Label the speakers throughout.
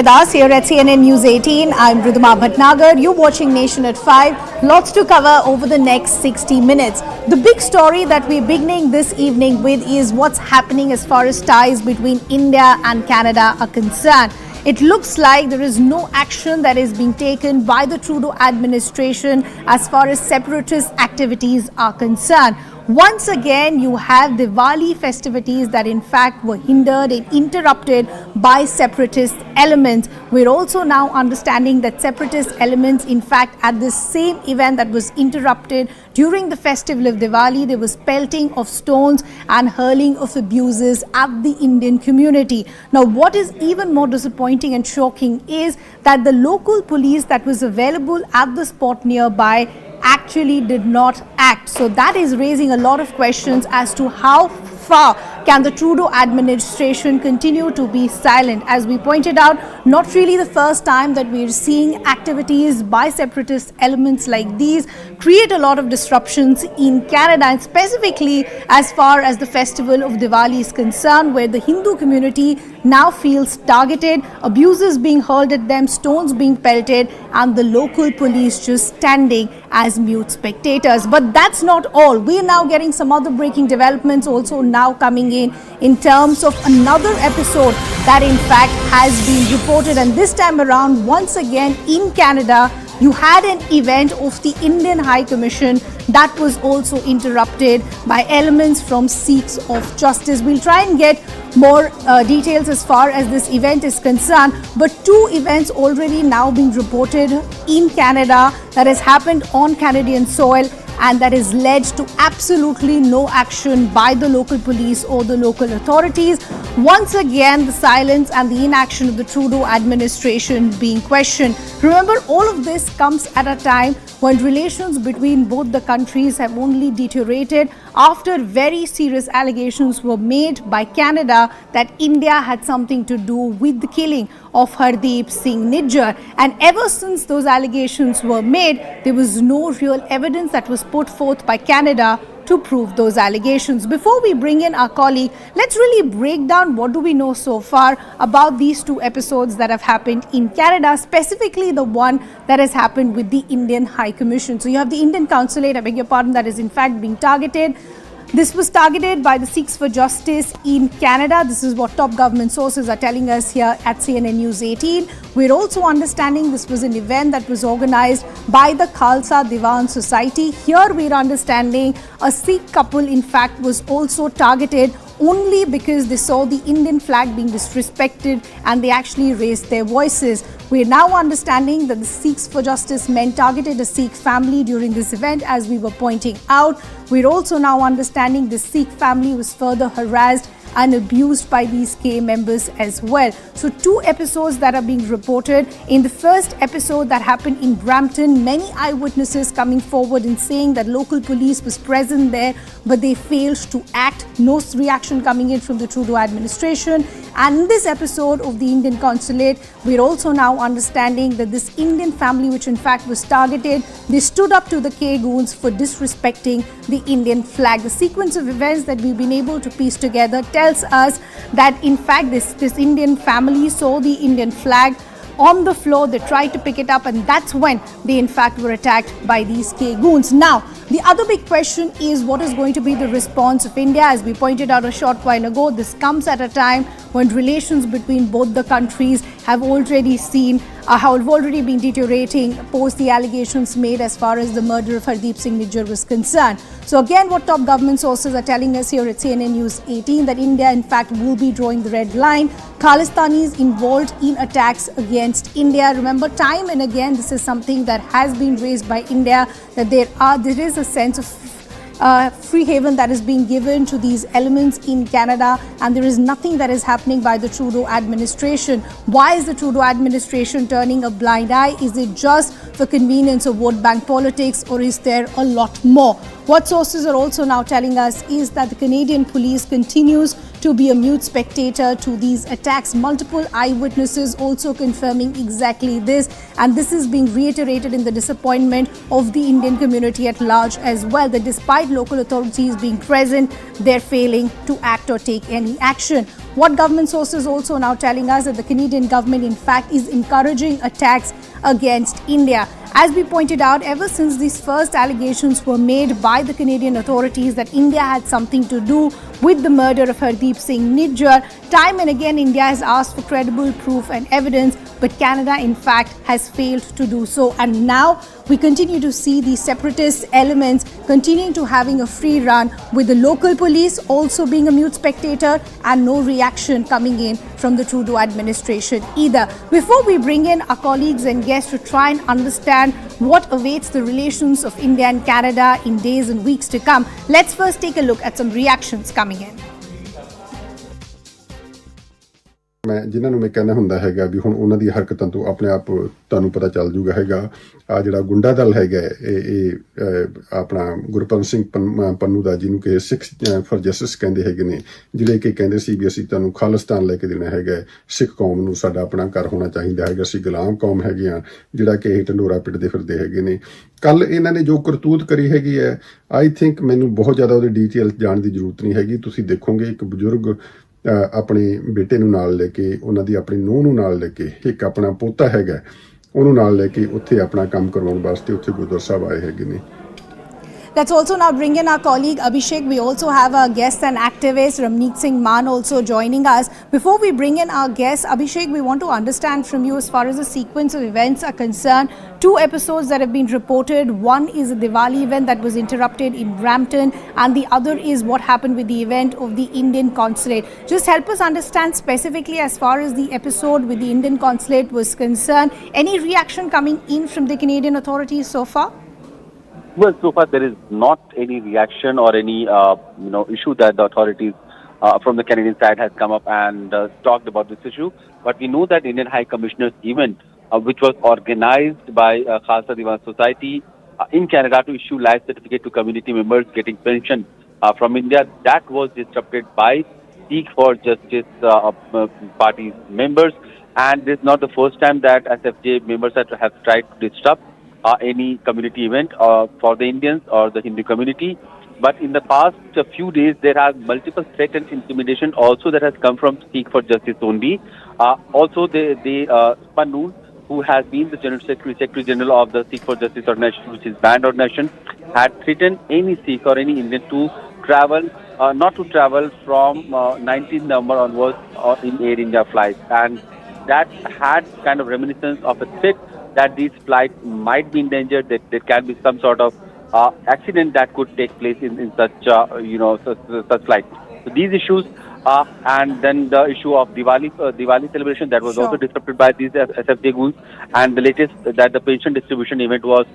Speaker 1: with us here at CNN News 18. I'm Ridhima Bhatnagar. You're watching Nation at 5. Lots to cover over the next 60 minutes. The big story that we're beginning this evening with is what's happening as far as ties between India and Canada are concerned. It looks like there is no action that is being taken by the Trudeau administration as far as separatist activities are concerned. Once again, you have Diwali festivities that in fact were hindered and interrupted by separatist elements. We're also now understanding that separatist elements, in fact, at this same event that was interrupted during the festival of Diwali, there was pelting of stones and hurling of abuses at the Indian community. Now, what is even more disappointing and shocking is that the local police that was available at the spot nearby actually did not act. So that is raising a lot of questions as to how far can the Trudeau administration continue to be silent. As we pointed out, not really the first time that we're seeing activities by separatist elements like these create a lot of disruptions in Canada, and specifically as far as the festival of Diwali is concerned, where the Hindu community now feels targeted, abuses being hurled at them, stones being pelted, and the local police just standing as mute spectators. But that's not all. We're now getting some other breaking developments also now coming in terms of another episode that in fact has been reported, and this time around once again in Canada you had an event of the Indian High Commission that was also interrupted by elements from Sikhs of Justice. We'll try and get more details as far as this event is concerned, but two events already now being reported in Canada that has happened on Canadian soil, and that is led to absolutely no action by the local police or the local authorities. Once again, the silence and the inaction of the Trudeau administration being questioned. Remember, all of this comes at a time when relations between both the countries have only deteriorated after very serious allegations were made by Canada that India had something to do with the killing of Hardeep Singh Nijjar. And ever since those allegations were made, there was no real evidence that was put forth by Canada to prove those allegations. Before we bring in our colleague, let's really break down what do we know so far about these two episodes that have happened in Canada, specifically the one that has happened with the Indian High Commission. So you have the Indian Consulate, I beg your pardon, that is in fact being targeted. This was targeted by the Sikhs for Justice in Canada. This is what top government sources are telling us here at CNN News 18. We're also understanding this was an event that was organized by the Khalsa Diwan Society. Here we're understanding a Sikh couple in fact was also targeted only because they saw the Indian flag being disrespected and they actually raised their voices. We are now understanding that the Sikhs for Justice men targeted a Sikh family during this event, as we were pointing out. We're also now understanding the Sikh family was further harassed and abused by these K members as well. So two episodes that are being reported. In the first episode that happened in Brampton, many eyewitnesses coming forward and saying that local police was present there, but they failed to act. No reaction coming in from the Trudeau administration. And in this episode of the Indian Consulate, we're also now understanding that this Indian family, which in fact was targeted, they stood up to the K-goons for disrespecting the Indian flag. The sequence of events that we've been able to piece together tells us that in fact this Indian family saw the Indian flag on the floor. They tried to pick it up, and that's when they in fact were attacked by these K-goons. Now, the other big question is what is going to be the response of India. As we pointed out a short while ago, this comes at a time when relations between both the countries have already been deteriorating post the allegations made as far as the murder of Hardeep Singh Nijjar was concerned. So again, what top government sources are telling us here at CNN News 18, that India in fact will be drawing the red line. Khalistanis involved in attacks against India. Remember, time and again, this is something that has been raised by India, that there is a sense of free haven that is being given to these elements in Canada, and there is nothing that is happening by the Trudeau administration. Why is the Trudeau administration turning a blind eye? Is it just for convenience of vote bank politics, or is there a lot more? What sources are also now telling us is that the Canadian police continues to be a mute spectator to these attacks. Multiple eyewitnesses also confirming exactly this, and this is being reiterated in the disappointment of the Indian community at large as well, that despite local authorities being present, they're failing to act or take any action. What government sources also now telling us that the Canadian government in fact is encouraging attacks against India. As we pointed out, ever since these first allegations were made by the Canadian authorities that India had something to do with the murder of Hardeep Singh Nijjar, time and again India has asked for credible proof and evidence, but Canada in fact has failed to do so. And now we continue to see the separatist elements continuing to having a free run, with the local police also being a mute spectator and no reaction coming in from the Trudeau administration either. Before we bring in our colleagues and guests to try and understand what awaits the relations of India and Canada in days and weeks to come, let's first take a look at some reactions coming in.
Speaker 2: ਮੈਂ ਜਿਨ੍ਹਾਂ ਨੂੰ ਮੈਂ ਕਹਿੰਦਾ ਹੁੰਦਾ ਹੈਗਾ ਵੀ ਹੁਣ ਉਹਨਾਂ ਦੀ ਹਰਕਤਾਂ ਤੋਂ ਆਪਣੇ ਆਪ ਤੁਹਾਨੂੰ ਪਤਾ ਚੱਲ ਜੂਗਾ ਹੈਗਾ ਆ ਜਿਹੜਾ ਗੁੰਡਾ ਦਲ ਹੈਗਾ ਇਹ ਆਪਣਾ ਗੁਰਪ੍ਰੀਤ ਸਿੰਘ ਪੰਨੂ ਦਾ ਜਿਹਨੂੰ ਕਿ ਸਿੱਖ ਫॉर ਜਸਟਿਸ ਕਹਿੰਦੇ ਹੈਗੇ ਨੇ, ਜਿਹੜੇ ਕਿ ਕਹਿੰਦੇ ਸੀ ਵੀ ਅਸੀਂ ਤੁਹਾਨੂੰ ਖਾਲਿਸਤਾਨ ਲੈ ਕੇ ਦੇਣਾ ਹੈਗਾ, ਸਿੱਖ ਕੌਮ ਨੂੰ ਸਾਡਾ ਆਪਣਾ ਘਰ ਹੋਣਾ ਚਾਹੀਦਾ ਹੈਗਾ, ਅਸੀਂ ਗੁਲਾਮ ਕੌਮ ਹੈਗੇ ਆ, ਜਿਹੜਾ ਕਿ ਇਹ ਢੰਡੋਰਾ ਪਿੱਟਦੇ ਫਿਰਦੇ ਹੈਗੇ ਨੇ। ਕੱਲ ਇਹਨਾਂ ਨੇ ਜੋ ਕਰਤੂਤ ਕਰੀ ਹੈਗੀ ਹੈ, ਆਈ ਥਿੰਕ ਮੈਨੂੰ ਬਹੁਤ ਜ਼ਿਆਦਾ ਉਹਦੇ ਡੀਟੇਲ ਜਾਣ ਦੀ ਜ਼ਰੂਰਤ ਨਹੀਂ ਹੈਗੀ। ਤੁਸੀਂ ਦੇਖੋਗੇ ਇੱਕ ਬਜ਼ੁਰਗ ਆਪਣੇ ਬੇਟੇ ਨੂੰ ਨਾਲ ਲੈ ਕੇ, ਉਹਨਾਂ ਦੀ ਆਪਣੀ ਨੂੰਹ ਨੂੰ ਨਾਲ ਲੈ ਕੇ, ਇੱਕ ਆਪਣਾ ਪੋਤਾ ਹੈਗਾ ਉਹਨੂੰ ਨਾਲ ਲੈ ਕੇ ਉੱਥੇ ਆਪਣਾ ਕੰਮ ਕਰਵਾਉਣ ਵਾਸਤੇ ਉੱਥੇ ਗੁਰਦੁਆਰਾ ਸਾਹਿਬ ਆਏ ਹੈਗੇ ਨੇ।
Speaker 1: Let's also now bring in our colleague Abhishek. We also have our guest and activist Ramneek Singh Mann also joining us. Before we bring in our guest, Abhishek, we want to understand from you as far as the sequence of events are concerned. Two episodes that have been reported. One is a Diwali event that was interrupted in Brampton, and the other is what happened with the event of the Indian consulate. Just help us understand specifically as far as the episode with the Indian consulate was concerned. Any reaction coming in from the Canadian authorities so far?
Speaker 3: Well, so far there is not any reaction or any issue that the authorities from the Canadian side has come up and talked about this issue. But we know that Indian High Commissioner's event, which was organized by Khalistan Tiger Society in Canada to issue life certificate to community members getting pension from India, that was disrupted by Seek for Justice party's members. And this is not the first time that SFJ members have tried to disrupt any community event for the Indians or the Hindu community. But in the past few days, there are multiple threat and intimidation also that has come from Seek for Justice only. Also, Pannu, who has been the Secretary General of the Seek for Justice organization, which is banned organization, had threatened any Sikh or any Indian to travel, not to travel from 19th November onwards in Air India flights. And that had kind of reminiscence of a threat that these flights might be endangered, that there can be some sort of accident that could take place in such such flights. So these issues, and then the issue of Diwali celebration that was also disrupted by these SFJ goons, and the latest that the pension distribution event was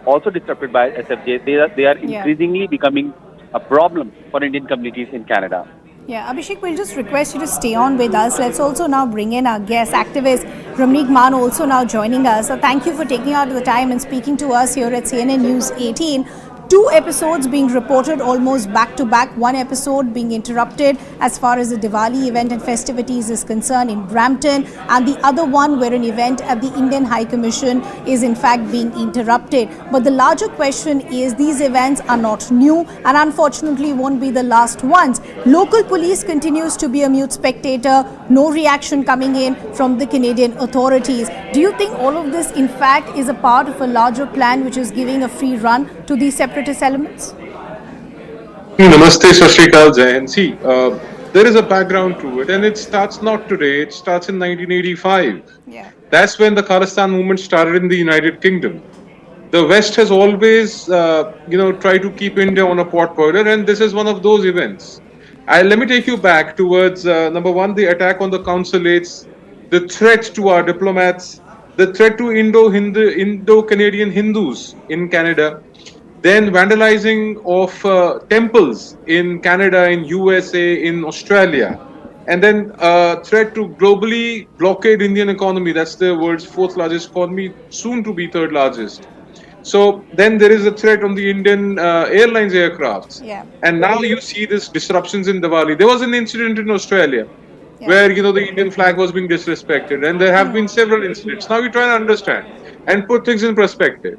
Speaker 3: also disrupted by SFJ. They are increasingly becoming a problem for Indian communities in Canada.
Speaker 1: Yeah, Abhishek, we'll just request you to stay on with us. Let's also now bring in our guest activist Ramneek Mann, also now joining us. So thank you for taking out the time and speaking to us here at CNN News 18. Two episodes being reported almost back to back. One episode being interrupted as far as the Diwali event and festivities is concerned in Brampton, and the other one where an event at the Indian High Commission is in fact being interrupted. But the larger question is, these events are not new and unfortunately won't be the last ones. Local police continues to be a mute spectator, no reaction coming in from the Canadian authorities. Do you think all of this in fact is a part of a larger plan which is giving a free run to these separatist elements?
Speaker 4: Namaste, Sashrikal, Jai. And see, there is a background to it, and it starts not today, it starts in 1985.
Speaker 1: Yeah.
Speaker 4: That's when the Khalistan movement started in the United Kingdom. The West has always, tried to keep India on a pot boiler, and this is one of those events. Let me take you back towards, number one, the attack on the consulates, the threat to our diplomats, the threat to Indo-Canadian Hindus in Canada, then vandalizing of temples in Canada, in USA, in Australia, and then threat to globally blockade Indian economy. That's the world's fourth largest economy, soon to be third largest. So then there is a threat on the Indian airlines aircrafts.
Speaker 1: Yeah.
Speaker 4: And now you see this disruptions in Diwali. There was an incident in Australia where the Indian flag was being disrespected, and there have been several incidents. Now we try to understand and put things in perspective.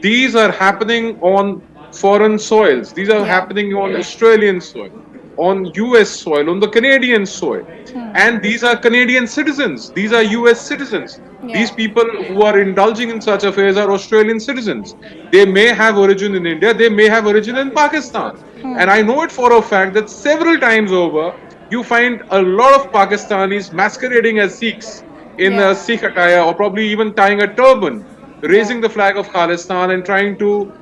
Speaker 4: These are happening on foreign soils. These are happening on Australian soil. on US soil, on the Canadian soil. And these are Canadian citizens. These are US citizens. These people who are indulging in such affairs are Australian citizens. They may have origin in India, they may have origin in Pakistan. And I know it for a fact that several times over, you find a lot of Pakistanis masquerading as Sikhs in Sikh attire, or probably even tying a turban, raising the flag of Khalistan and trying to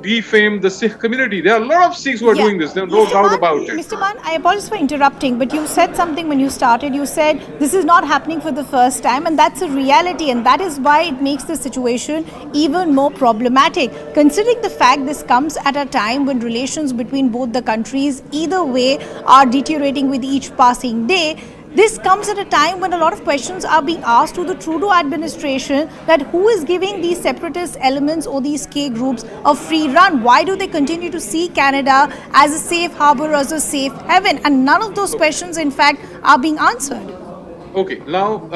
Speaker 4: defame the Sikh community. There are a lot of Sikhs who are doing this. There's no doubt about it.
Speaker 1: Mr. Man, I apologize for interrupting, but you said something when you started. You said this is not happening for the first time, and that's a reality, and that is why it makes the situation even more problematic. Considering the fact this comes at a time when relations between both the countries, either way, are deteriorating with each passing day. This comes at a time when a lot of questions are being asked to the Trudeau administration that who is giving these separatist elements or these K groups a free run? Why do they continue to see Canada as a safe harbor, as a safe haven? And none of those questions, in fact, are being answered.
Speaker 4: Okay, now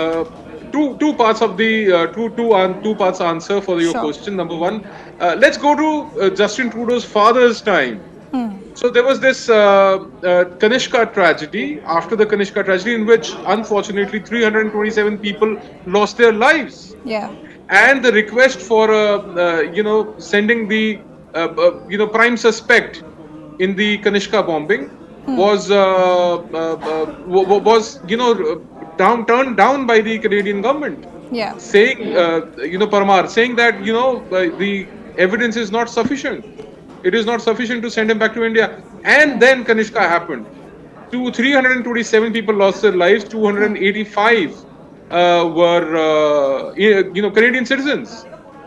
Speaker 4: two parts of the two parts answer for your question. Number one, let's go to Justin Trudeau's father's time. So there was this Kanishka tragedy, after the Kanishka tragedy, in which unfortunately 327 people lost their lives.
Speaker 1: Yeah.
Speaker 4: And the request for sending the prime suspect in the Kanishka bombing was turned down by the Canadian government.
Speaker 1: Yeah.
Speaker 4: Saying Parmar saying that the evidence is not sufficient. It is not sufficient to send him back to India. And then Kanishka happened. 327 people lost their lives. 285 were Canadian citizens.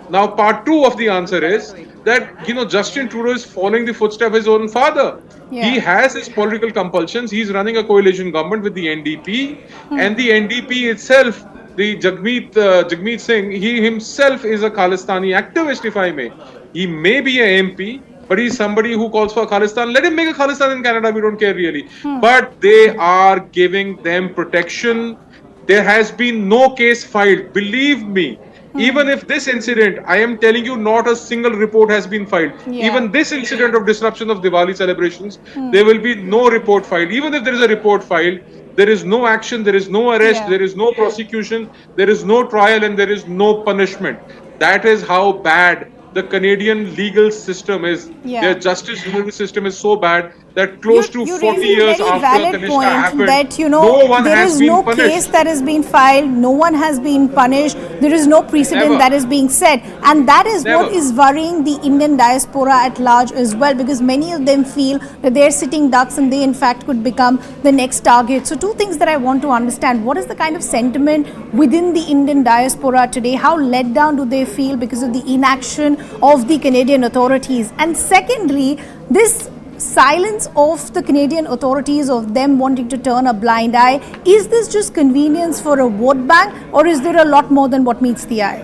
Speaker 4: Now, part two of the answer is that Justin Trudeau is following the footsteps of his own father.
Speaker 1: Yeah.
Speaker 4: He has his political compulsions. He's running a coalition government with the NDP, and the NDP itself, the Jagmeet Singh, he himself is a Khalistani activist, if I may. He may be a MP, but he's somebody who calls for Khalistan. Let him make a Khalistan in Canada, we don't care really. But they are giving them protection. There has been no case filed. Believe me, even if this incident, I am telling you, not a single report has been filed.
Speaker 1: Yeah.
Speaker 4: Even this incident of disruption of Diwali celebrations, there will be no report filed. Even if there is a report filed, there is no action, there is no arrest, there is no prosecution, there is no trial, and there is no punishment. That is how bad the Canadian legal system is. Their justice delivery system is so bad that close to 40 years after Kanishka happened,
Speaker 1: that
Speaker 4: no one
Speaker 1: there
Speaker 4: has
Speaker 1: is
Speaker 4: been
Speaker 1: no
Speaker 4: punished.
Speaker 1: case that has been filed, no one has been punished, there is no precedent
Speaker 4: Never.
Speaker 1: that is being set, and that is what
Speaker 4: Never.
Speaker 1: is worrying the Indian diaspora at large as well, because many of them feel that they're sitting ducks and they in fact could become the next target. So two things that I want to understand: what is the kind of sentiment within the Indian diaspora today? How let down do they feel because of the inaction of the Canadian authorities? And secondly, this silence of the Canadian authorities, of them wanting to turn a blind eye, is this just convenience for a vote bank, or is there a lot more than what meets the eye?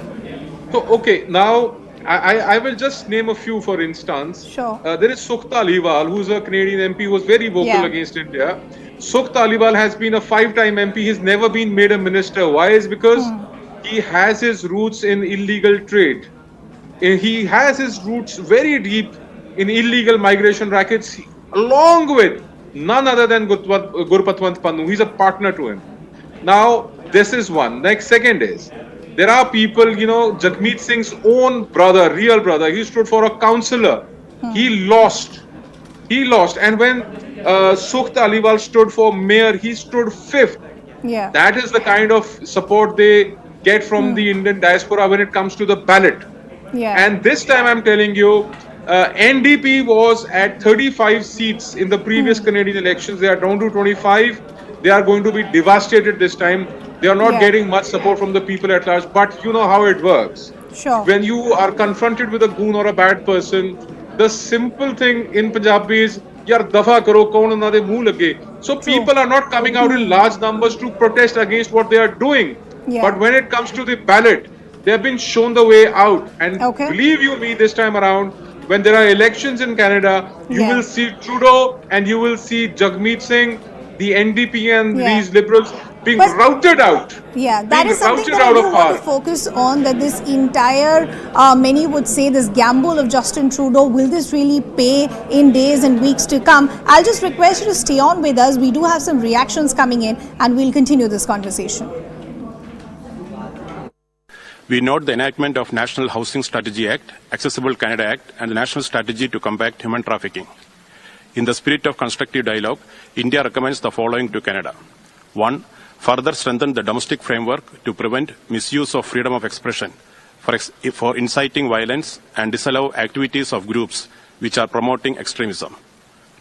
Speaker 4: So, okay, now I will just name a few, for instance.
Speaker 1: Sure.
Speaker 4: There is Sukh Taliwal, who's a Canadian MP who was very vocal against India. Sukh Taliwal has been a 5-time MP. He's never been made a minister. Why? Is because he has his roots in illegal trade. He has his roots very deep in illegal migration rackets, along with none other than Gurpatwant Pannu. He's a partner to him. Now, this is one. Next, second is, there are people, Jagmeet Singh's own brother, real brother, he stood for a councillor. He lost. And when Sukh Taliwal stood for mayor, he stood 5th.
Speaker 1: Yeah.
Speaker 4: That is the kind of support they get from the Indian diaspora when it comes to the ballot.
Speaker 1: Yeah.
Speaker 4: And this time I'm telling you, NDP was at 35 seats in the previous Canadian elections. They are down to 25. They are going to be devastated this time. They are not getting much support from the people at large. But you know how it works.
Speaker 1: Sure.
Speaker 4: When you are confronted with a goon or a bad person, the simple thing in Punjabi is, Yar dafa karo, kaun unna de muh lage. So people are not coming out in large numbers to protest against what they are doing.
Speaker 1: Yeah.
Speaker 4: But when it comes to the ballot, they have been shown the way out. And believe you me, this time around, when there are elections in Canada, you will see Trudeau and you will see Jagmeet Singh, the NDP and these liberals. being
Speaker 1: But-
Speaker 4: routed out.
Speaker 1: Yeah, that
Speaker 4: being
Speaker 1: is something
Speaker 4: routed
Speaker 1: that I
Speaker 4: out
Speaker 1: do
Speaker 4: of
Speaker 1: want to
Speaker 4: power.
Speaker 1: focus on, that this entire, many would say, this gamble of Justin Trudeau, will this really pay in days and weeks to come? I'll just request you to stay on with us. We do have some reactions coming in and we'll continue this conversation.
Speaker 5: We note the enactment of National Housing Strategy Act, Accessible Canada Act, and the National Strategy to Combat Human Trafficking. In the spirit of constructive dialogue, India recommends the following to Canada. 1. Further strengthen the domestic framework to prevent misuse of freedom of expression for inciting violence and disallow activities of groups which are promoting extremism.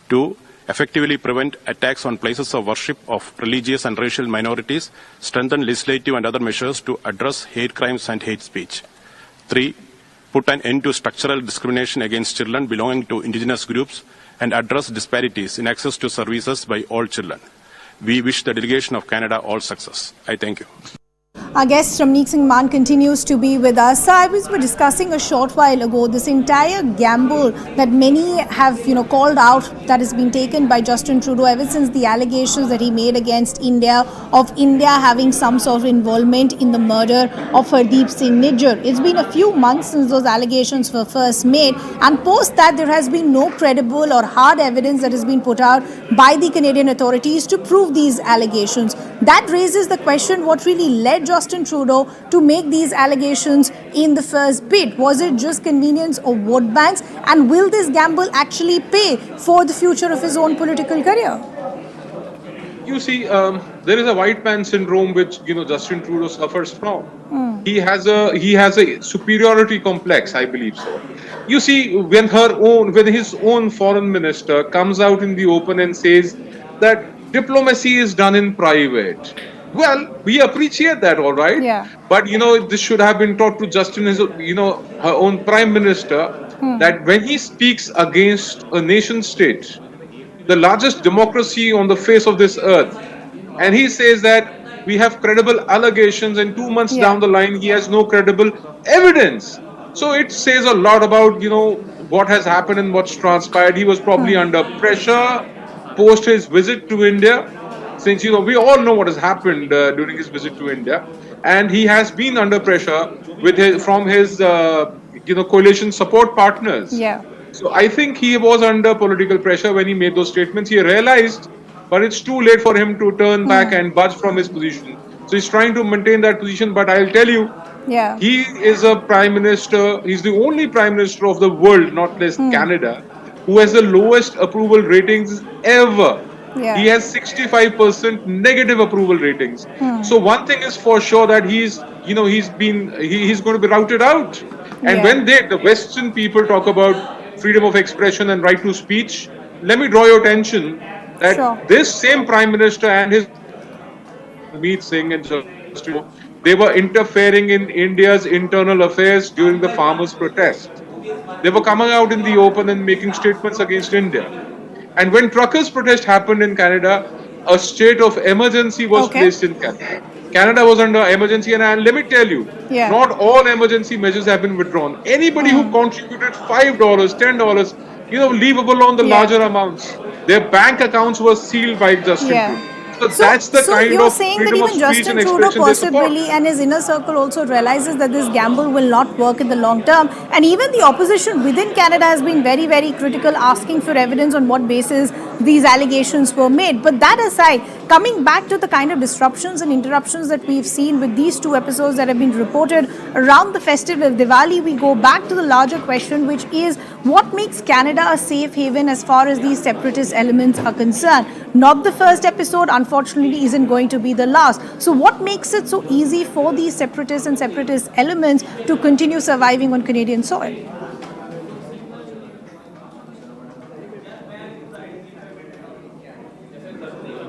Speaker 5: 2. Effectively prevent attacks on places of worship of religious and racial minorities, strengthen legislative and other measures to address hate crimes and hate speech. 3. Put an end to structural discrimination against children belonging to indigenous groups and address disparities in access to services by all children. We wish the delegation of Canada all success. I thank you.
Speaker 1: Our guest Ramneek Singh Mann continues to be with us. So I was discussing a short while ago this entire gamble that many have, called out, that has been taken by Justin Trudeau ever since the allegations that he made against India, of India having some sort of involvement in the murder of Hardeep Singh Nijjar. It's been a few months since those allegations were first made, and post that there has been no credible or hard evidence that has been put out by the Canadian authorities to prove these allegations. That raises the question, what really led Justin Trudeau to make these allegations in the first bid? Was it just convenience or vote banks? And will this gamble actually pay for the future of his own political career?
Speaker 4: You see, there is a white man syndrome which Justin Trudeau suffers from. He has a superiority complex, I believe so. You see, when his own foreign minister comes out in the open and says that diplomacy is done in private. Well, we appreciate that, all right.
Speaker 1: Yeah.
Speaker 4: But this should have been taught to Justin, her own Prime Minister, that when he speaks against a nation state, the largest democracy on the face of this earth, and he says that we have credible allegations, and 2 months down the line he has no credible evidence. So it says a lot about what has happened and what's transpired. He was probably under pressure post his visit to India, since we all know what has happened during his visit to India, and he has been under pressure from his coalition support partners.
Speaker 1: Yeah.
Speaker 4: So I think he was under political pressure when he made those statements. He realized, but it's too late for him to turn back and budge from his position. So he's trying to maintain that position. But I'll tell you, he is a prime minister. He's the only prime minister of the world, not less Canada, who has the lowest approval ratings ever.
Speaker 1: Yeah.
Speaker 4: He has 65% negative approval ratings. So one thing is for sure, that he's going to be routed out. And when the Western people talk about freedom of expression and right to speech, let me draw your attention that this same Prime Minister and his Hardeep Singh and Justin, they were interfering in India's internal affairs during the farmers' protest. They were coming out in the open and making statements against India. And when truckers' protest happened in Canada, a state of emergency was placed in Canada. Canada was under emergency, and let me tell you, not all emergency measures have been withdrawn. Anybody who contributed $5, $10, leave alone the larger amounts. Their bank accounts were sealed by Justin Trudeau. So that's the kind
Speaker 1: you're
Speaker 4: of
Speaker 1: saying that
Speaker 4: freedom of
Speaker 1: even
Speaker 4: speech
Speaker 1: Justin
Speaker 4: and
Speaker 1: Trudeau
Speaker 4: expression they support.
Speaker 1: possibly and his inner circle also realizes that this gamble will not work in the long term, and even the opposition within Canada has been very, very critical, asking for evidence on what basis these allegations were made. But that aside, coming back to the kind of disruptions and interruptions that we've seen with these two episodes that have been reported around the festival of Diwali, we go back to the larger question, which is what makes Canada a safe haven as far as these separatist elements are concerned. Not the first episode, unfortunately, isn't going to be the last. So what makes it so easy for these separatists and separatist elements to continue surviving on Canadian soil?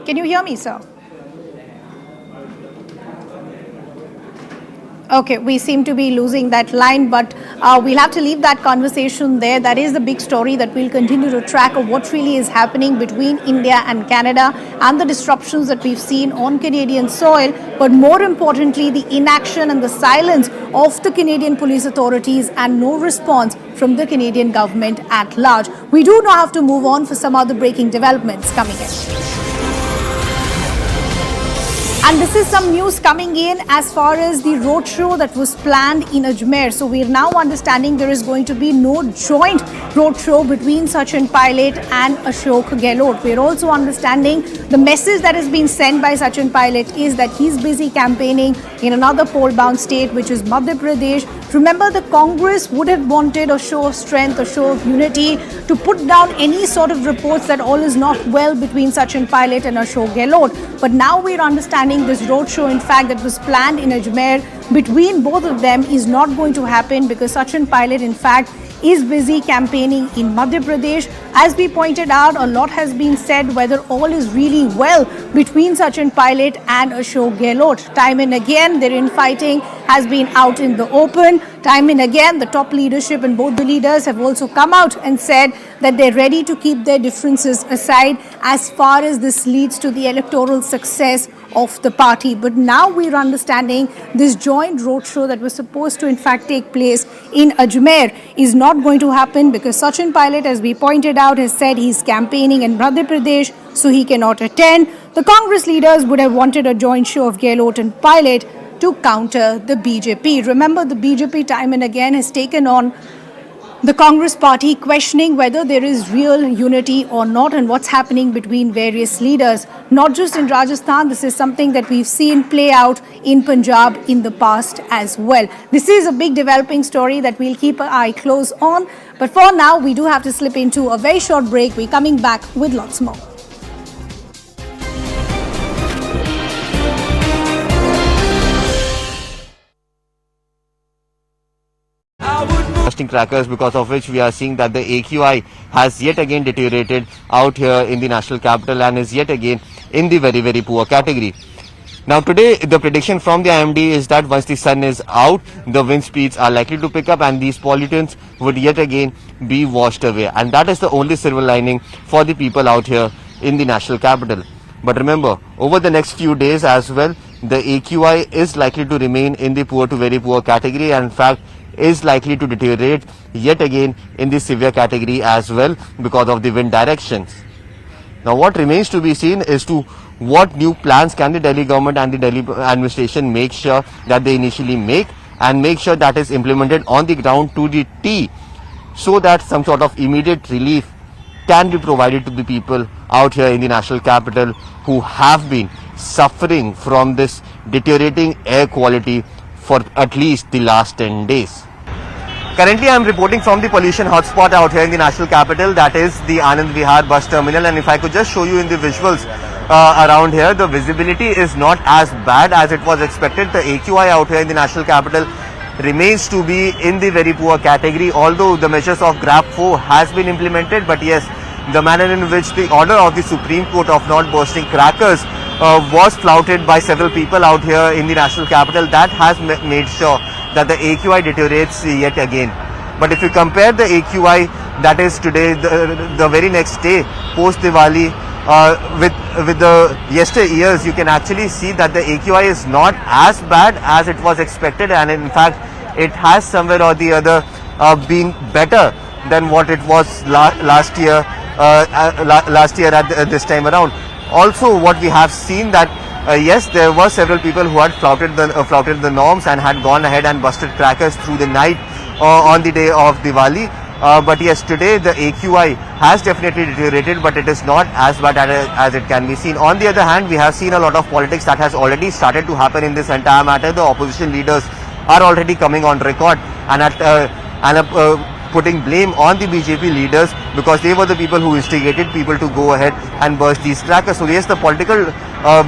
Speaker 1: Can you hear me, sir? Okay, we seem to be losing that line, but we'll have to leave that conversation there. That is the big story that we'll continue to track of what really is happening between India and Canada and the disruptions that we've seen on Canadian soil, but more importantly, the inaction and the silence of the Canadian police authorities and no response from the Canadian government at large. We do now have to move on for some other breaking developments coming in. And this is some news coming in as far as the roadshow that was planned in Ajmer. So we're now understanding there is going to be no joint roadshow between Sachin Pilot and Ashok Gehlot. We're also understanding the message that has been sent by Sachin Pilot is that he's busy campaigning in another poll-bound state, which is Madhya Pradesh. Remember, the Congress would have wanted a show of strength, a show of unity, to put down any sort of reports that all is not well between Sachin Pilot and Ashok Gehlot. But now we're understanding this roadshow, in fact, that was planned in Ajmer between both of them is not going to happen because Sachin Pilot, in fact, is busy campaigning in Madhya Pradesh. As we pointed out, a lot has been said whether all is really well between Sachin Pilot and Ashok Gehlot. Time and again, their infighting has been out in the open. Time and again, the top leadership and both the leaders have also come out and said that they're ready to keep their differences aside as far as this leads to the electoral success of the party. But now we're understanding this joint roadshow that was supposed to in fact take place in Ajmer is not going to happen because Sachin Pilot, as we pointed out, has said he's campaigning in Madhya Pradesh, so he cannot attend. The Congress leaders would have wanted a joint show of Gehlot and Pilot to counter the BJP. Remember, the BJP time and again has taken on the Congress party, questioning whether there is real unity or not and what's happening between various leaders. Not just in Rajasthan, this is something that we've seen play out in Punjab in the past as well. This is a big developing story that we'll keep an eye close on. But for now, we do have to slip into a very short break. We're coming back with lots more.
Speaker 6: Crackers, because of which we are seeing that the AQI has yet again deteriorated out here in the national capital and is yet again in the very, very poor category. Now today, the prediction from the IMD is that once the sun is out, the wind speeds are likely to pick up and these pollutants would yet again be washed away. And that is the only silver lining for the people out here in the national capital. But remember, over the next few days as well, the AQI is likely to remain in the poor to very poor category and in fact is likely to deteriorate yet again in the severe category as well because of the wind directions. Now what remains to be seen is to what new plans can the Delhi government and the Delhi administration make sure that they initially make and make sure that is implemented on the ground to the T so that some sort of immediate relief can be provided to the people out here in the national capital who have been suffering from this deteriorating air quality for at least the last 10 days. Currently, I am reporting from the pollution hotspot out here in the national capital, that is the Anand Vihar bus terminal. And if I could just show you in the visuals around here, the visibility is not as bad as it was expected. The AQI out here in the national capital remains to be in the very poor category, although the measures of GRAP 4 has been implemented. But yes, the manner in which the order of the Supreme Court of not bursting crackers was flouted by several people out here in the national capital, that has made sure that the AQI deteriorates yet again. But if you compare the AQI that is today, the very next day post Diwali with the yesteryears, you can actually see that the AQI is not as bad as it was expected, and in fact it has somewhere or the other been better than what it was last year at this time around. Also, what we have seen that yes, there were several people who had flouted the norms and had gone ahead and busted crackers through the night on the day of Diwali. But yes, today the AQI has definitely deteriorated, but it is not as bad as it can be seen. On the other hand, we have seen a lot of politics that has already started to happen in this entire matter. The opposition leaders are already coming on record and putting blame on the BJP leaders because they were the people who instigated people to go ahead and burst these crackers. So yes, the political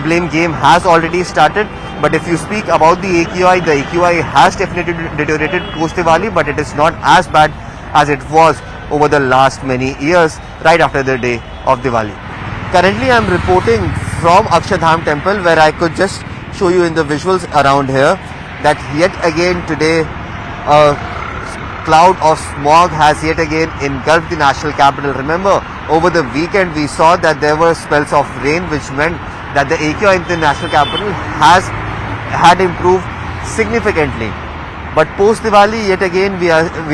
Speaker 6: blame game has already started. But if you speak about the AQI has definitely deteriorated post Diwali, but it is not as bad as it was over the last many years right after the day of Diwali. Currently I am reporting from Akshardham temple, where I could just show you in the visuals around here that yet again today cloud of smog has yet again engulfed the national capital. Remember, over the weekend we saw that there were spells of rain, which meant that the AQI in the national capital had improved significantly. But post Diwali, yet again we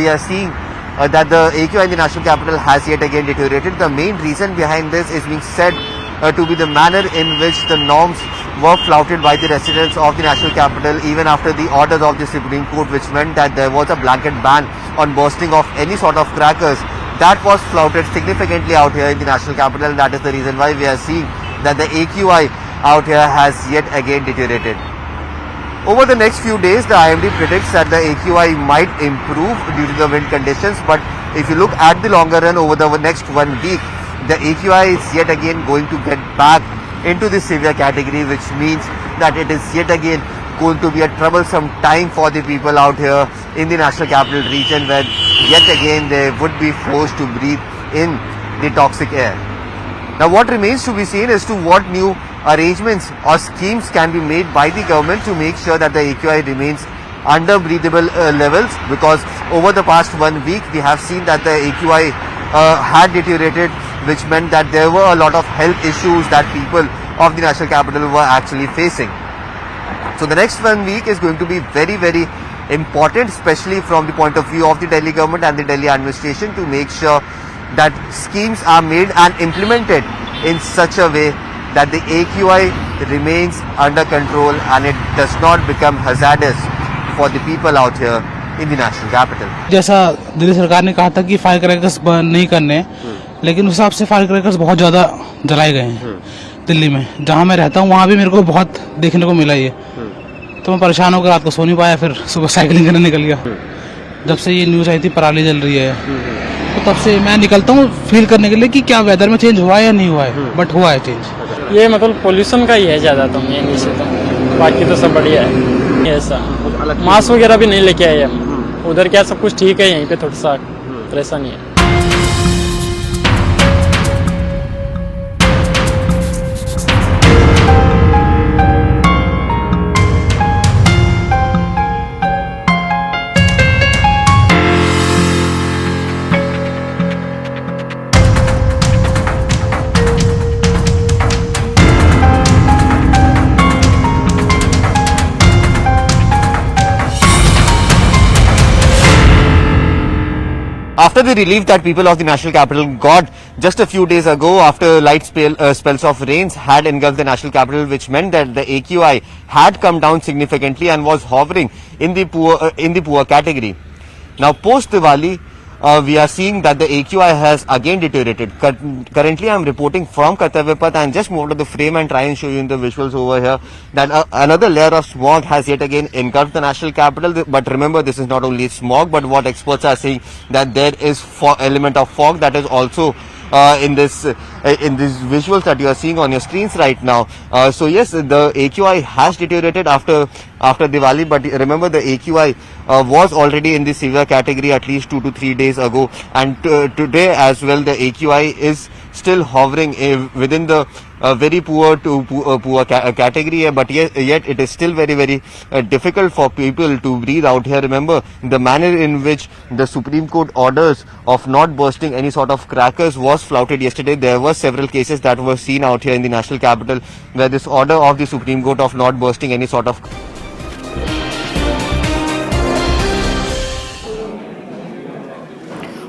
Speaker 6: are seeing that the AQI in the national capital has yet again deteriorated. The main reason behind this is being said to be the manner in which the norms were flouted by the residents of the national capital even after the orders of the Supreme Court, which meant that there was a blanket ban on bursting of any sort of crackers. That was flouted significantly out here in the national capital. That is the reason why we are seeing that the AQI out here has yet again deteriorated. Over the next few days, the IMD predicts that the AQI might improve due to the wind conditions, but if you look at the longer run over the next 1 week, the AQI is yet again going to get back into the severe category, which means that it is yet again going to be a troublesome time for the people out here in the national capital region, where yet again they would be forced to breathe in the toxic air. Now what remains to be seen as to what new arrangements or schemes can be made by the government to make sure that the AQI remains under breathable levels, because over the past 1 week we have seen that the AQI had deteriorated, which meant that there were a lot of health issues that people of the national capital were actually facing. So the next 1 week is going to be very, very important, especially from the point of view of the Delhi government and the Delhi administration, to make sure that schemes are made and implemented in such a way that the AQI remains under control and it does not become hazardous for the people out here in the national capital.
Speaker 7: जैसा दिल्ली सरकार ने कहा था कि fire crackers burn नहीं करने, लेकिन उस हिसाब से फायर क्रैकर्स बहुत ज़्यादा जलाए गए हैं दिल्ली में। जहाँ मैं रहता हूँ वहाँ भी मेरे को बहुत देखने को मिला ये, तो मैं परेशान होकर रात को सो नहीं पाया, फिर सुबह साइकिलिंग करने निकल गया। जब से ये न्यूज़ आई थी पराली जल रही है, तो तब से मैं निकलता हूँ फील करने के लिए कि क्या वेदर में चेंज हुआ है या नहीं हुआ है, बट हुआ है चेंज।
Speaker 8: ये मतलब पोल्यूशन का ही है ज़्यादा, तो ये नीचे तो बाकी तो सब बढ़िया है। ऐसा मास्क वगैरह भी नहीं लेके आए हम, उधर क्या सब कुछ ठीक है, यहीं पे थोड़ा सा परेशानी है।
Speaker 6: After the relief that people of the national capital got just a few days ago after light spells of rains had engulfed the national capital, which meant that the AQI had come down significantly and was hovering in the poor category. Now post Diwali, we are seeing that the AQI has again deteriorated. Currently, I am reporting from Kartavyapath and just move to the frame and try and show you in the visuals over here that another layer of smog has yet again engulfed the national capital. But remember, this is not only smog, but what experts are saying that there is element of fog that is also in these visuals that you are seeing on your screens right now. So yes, the AQI has deteriorated after Diwali, but remember the AQI was already in the severe category at least 2 to 3 days ago, and today as well the AQI is still hovering within the very poor to poor category, but yet it is still very, very difficult for people to breathe out here. Remember the manner in which the Supreme Court orders of not bursting any sort of crackers was flouted yesterday. There were several cases that were seen out here in the national capital where this order of the Supreme Court of not bursting any sort of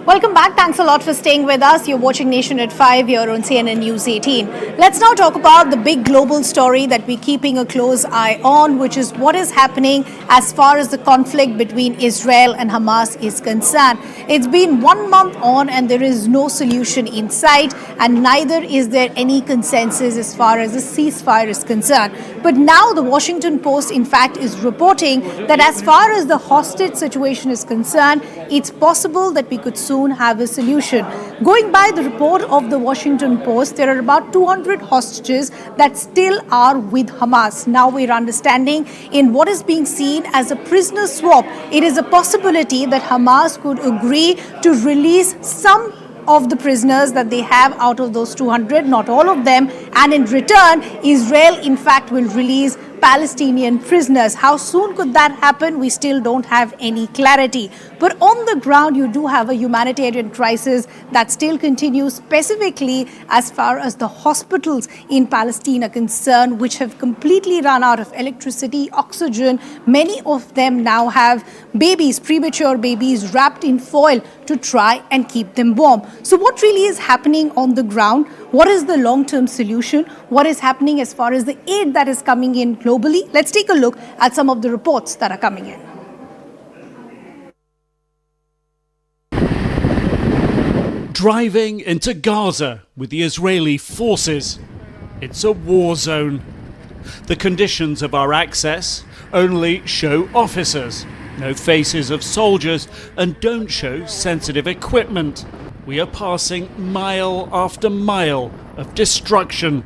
Speaker 1: Welcome back. Thanks a lot for staying with us. You're watching Nation at 5 here on CNN News 18. Let's now talk about the big global story that we're keeping a close eye on, which is what is happening as far as the conflict between Israel and Hamas is concerned. It's been 1 month on and there is no solution in sight, and neither is there any consensus as far as the ceasefire is concerned. But now the Washington Post, in fact, is reporting that as far as the hostage situation is concerned, it's possible that we could soon have a solution. Going by the report of the Washington Post, there are about 200 hostages that still are with Hamas. Now we're understanding in what is being seen as a prisoner swap, it is a possibility that Hamas could agree to release some of the prisoners that they have out of those 200, not all of them, and in return, Israel in fact will release Palestinian prisoners. How soon could that happen? We still don't have any clarity. But on the ground, you do have a humanitarian crisis that still continues, specifically as far as the hospitals in Palestine are concerned, which have completely run out of electricity, oxygen. Many of them now have babies, premature babies, wrapped in foil to try and keep them warm. So what really is happening on the ground? What is the long-term solution? What is happening as far as the aid that is coming in globally? Let's take a look at some of the reports that are coming in.
Speaker 9: Driving into Gaza with the Israeli forces. It's a war zone. The conditions of our access only show officers, no faces of soldiers, and don't show sensitive equipment. We are passing mile after mile of destruction.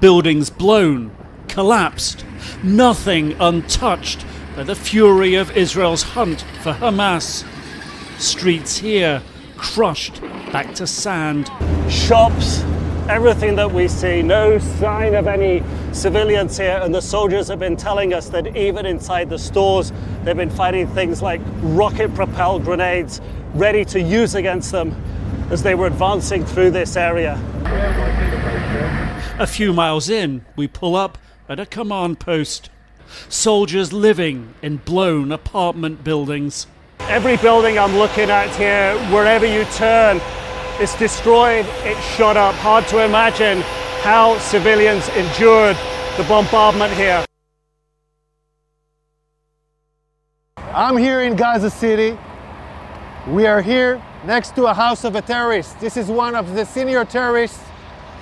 Speaker 9: Buildings blown, collapsed, nothing untouched by the fury of Israel's hunt for Hamas. Streets here crushed back to sand.
Speaker 10: Shops, everything that we see, no sign of any civilians here, and the soldiers have been telling us that even inside the stores they've been fighting things like rocket-propelled grenades ready to use against them as they were advancing through this area.
Speaker 9: A few miles in, we pull up at a command post. Soldiers living in blown apartment buildings.
Speaker 10: Every building I'm looking at here, wherever you turn, it's destroyed, it's shot up. Hard to imagine how civilians endured the bombardment here.
Speaker 11: I'm here in Gaza City. We are here next to a house of a terrorist. This is one of the senior terrorists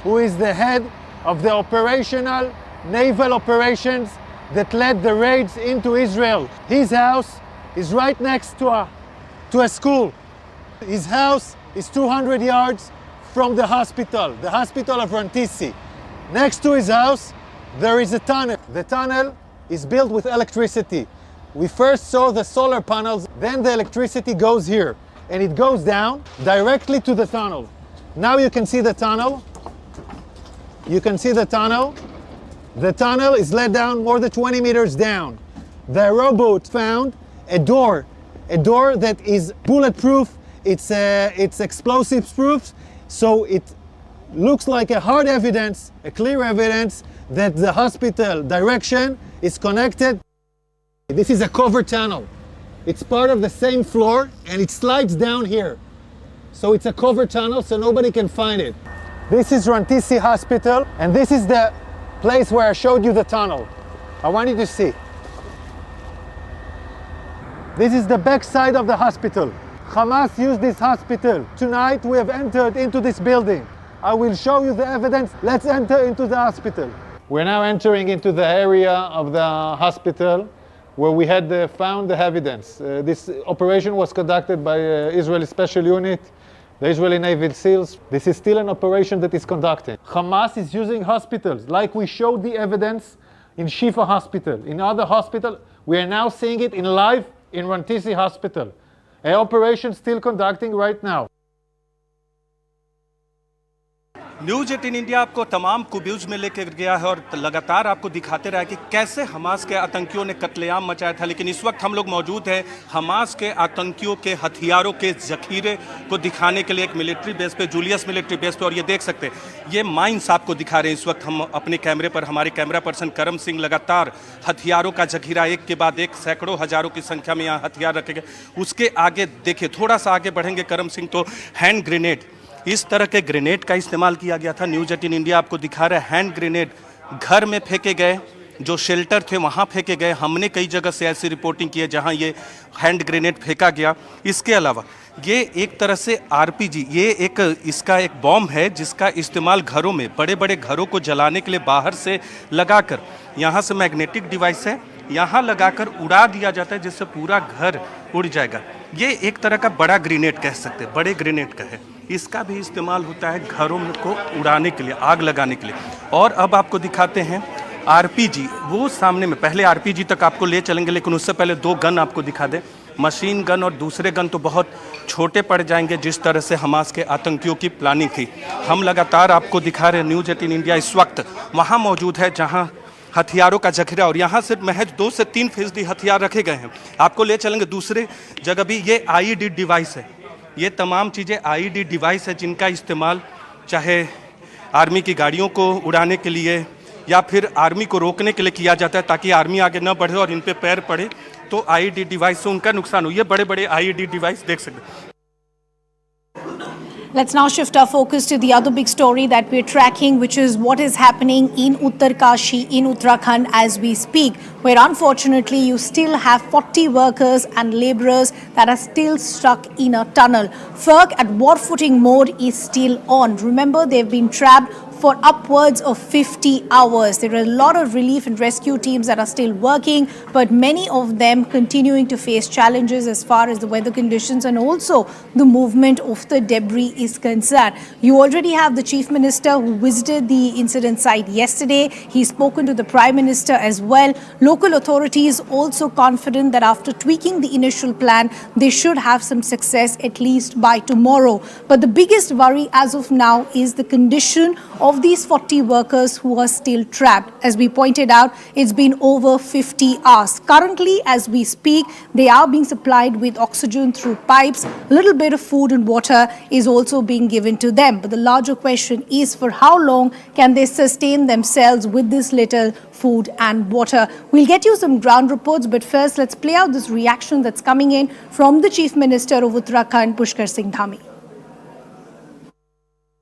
Speaker 11: who is the head of the operational naval operations that led the raids into Israel. His house is right next to a school. His house is 200 yards from the hospital of Rantisi. Next to his house, there is a tunnel. The tunnel is built with electricity. We first saw the solar panels, then the electricity goes here, and it goes down directly to the tunnel. Now you can see the tunnel. You can see the tunnel. The tunnel is let down more than 20 meters down. The rowboat found a door that is bulletproof. It's explosives proof, so it looks like a hard evidence, a clear evidence that the hospital direction is connected. This is a covered tunnel. It's part of the same floor and it slides down here. So it's a covered tunnel so nobody can find it. This is Rantisi Hospital and this is the place where I showed you the tunnel. I want you to see. This is the back side of the hospital. Hamas used this hospital. Tonight we have entered into this building. I will show you the evidence. Let's enter into the hospital. We're now entering into the area of the hospital where we had found the evidence. This operation was conducted by Israeli Special Unit, the Israeli Navy SEALs. This is still an operation that is conducted. Hamas is using hospitals, like we showed the evidence in Shifa Hospital. In other hospitals, we are now seeing it in live in Rantisi Hospital. An operation still conducting right now.
Speaker 12: News 18 India आपको तमाम कुब्यूज में लेकर गया है और लगातार आपको दिखाते रहा कि कैसे हमास के आतंकियों ने कत्लेआम मचाया था। लेकिन इस वक्त हम लोग मौजूद हैं हमास के आतंकियों के हथियारों के जखीरे को दिखाने के लिए एक मिलिट्री बेस पे, जूलियस मिलिट्री बेस पे। और ये देख सकते हैं ये माइंस आपको दिखा रहे हैं इस वक्त हम अपने कैमरे पर। हमारे कैमरा पर्सन करम सिंह लगातार हथियारों का जखीरा एक के बाद एक, सैकड़ों हजारों की संख्या में यहाँ हथियार रखे गए। उसके आगे देखिए, थोड़ा सा आगे बढ़ेंगे करम सिंह तो हैंड ग्रेनेड, इस तरह के ग्रेनेड का इस्तेमाल किया गया था। न्यूज 18 इंडिया आपको दिखा रहा है हैंड ग्रेनेड घर में फेंके गए, जो शेल्टर थे वहाँ फेंके गए। हमने कई जगह से ऐसी रिपोर्टिंग की है जहाँ ये हैंड ग्रेनेड फेंका गया। इसके अलावा ये एक तरह से आरपीजी, ये एक इसका एक बॉम्ब है जिसका इस्तेमाल घरों में, बड़े बड़े घरों को जलाने के लिए बाहर से लगाकर, यहाँ से मैग्नेटिक डिवाइस है, यहाँ लगाकर उड़ा दिया जाता है जिससे पूरा घर उड़ जाएगा। ये एक तरह का बड़ा ग्रेनेड कह सकते हैं, बड़े ग्रेनेड का है। इसका भी इस्तेमाल होता है घरों को उड़ाने के लिए, आग लगाने के लिए। और अब आपको दिखाते हैं आरपीजी, वो सामने में, पहले आरपीजी तक आपको ले चलेंगे लेकिन उससे पहले दो गन आपको दिखा दें। मशीन गन और दूसरे गन तो बहुत छोटे पड़ जाएंगे जिस तरह से हमास के आतंकियों की प्लानिंग थी। हम लगातार आपको दिखा रहे हैं, न्यूज 18 इंडिया इस वक्त वहाँ मौजूद है जहाँ हथियारों का जखीरा, और यहाँ सिर्फ महज 2 से 3% हथियार रखे गए हैं। आपको ले चलेंगे दूसरे जगह भी। ये आईईडी डिवाइस है, ये तमाम चीज़ें आईईडी डिवाइस है जिनका इस्तेमाल चाहे आर्मी की गाड़ियों को उड़ाने के लिए या फिर आर्मी को रोकने के लिए किया जाता है ताकि आर्मी आगे न बढ़े और इन पे पैर पड़े तो आईईडी डिवाइस से उनका नुकसान हो। ये बड़े बड़े आईईडी डिवाइस देख सकते हैं।
Speaker 1: Let's now shift our focus to the other big story that we're tracking, which is what is happening in Uttarkashi, in Uttarakhand as we speak, where unfortunately you still have 40 workers and labourers that are still stuck in a tunnel. Work at war footing mode is still on. Remember, they've been trapped for upwards of 50 hours. There are a lot of relief and rescue teams that are still working, but many of them continuing to face challenges as far as the weather conditions and also the movement of the debris is concerned. You already have the Chief Minister who visited the incident site yesterday. He's spoken to the Prime Minister as well. Local authorities also confident that after tweaking the initial plan, they should have some success at least by tomorrow. But the biggest worry as of now is the condition of these 40 workers who are still trapped. As we pointed out, it's been over 50 hours. Currently, as we speak, they are being supplied with oxygen through pipes. A little bit of food and water is also being given to them. But the larger question is, for how long can they sustain themselves with this little food and water? We'll get you some ground reports, but first let's play out this reaction that's coming in from the Chief Minister of Uttarakhand, Pushkar Singh Dhami.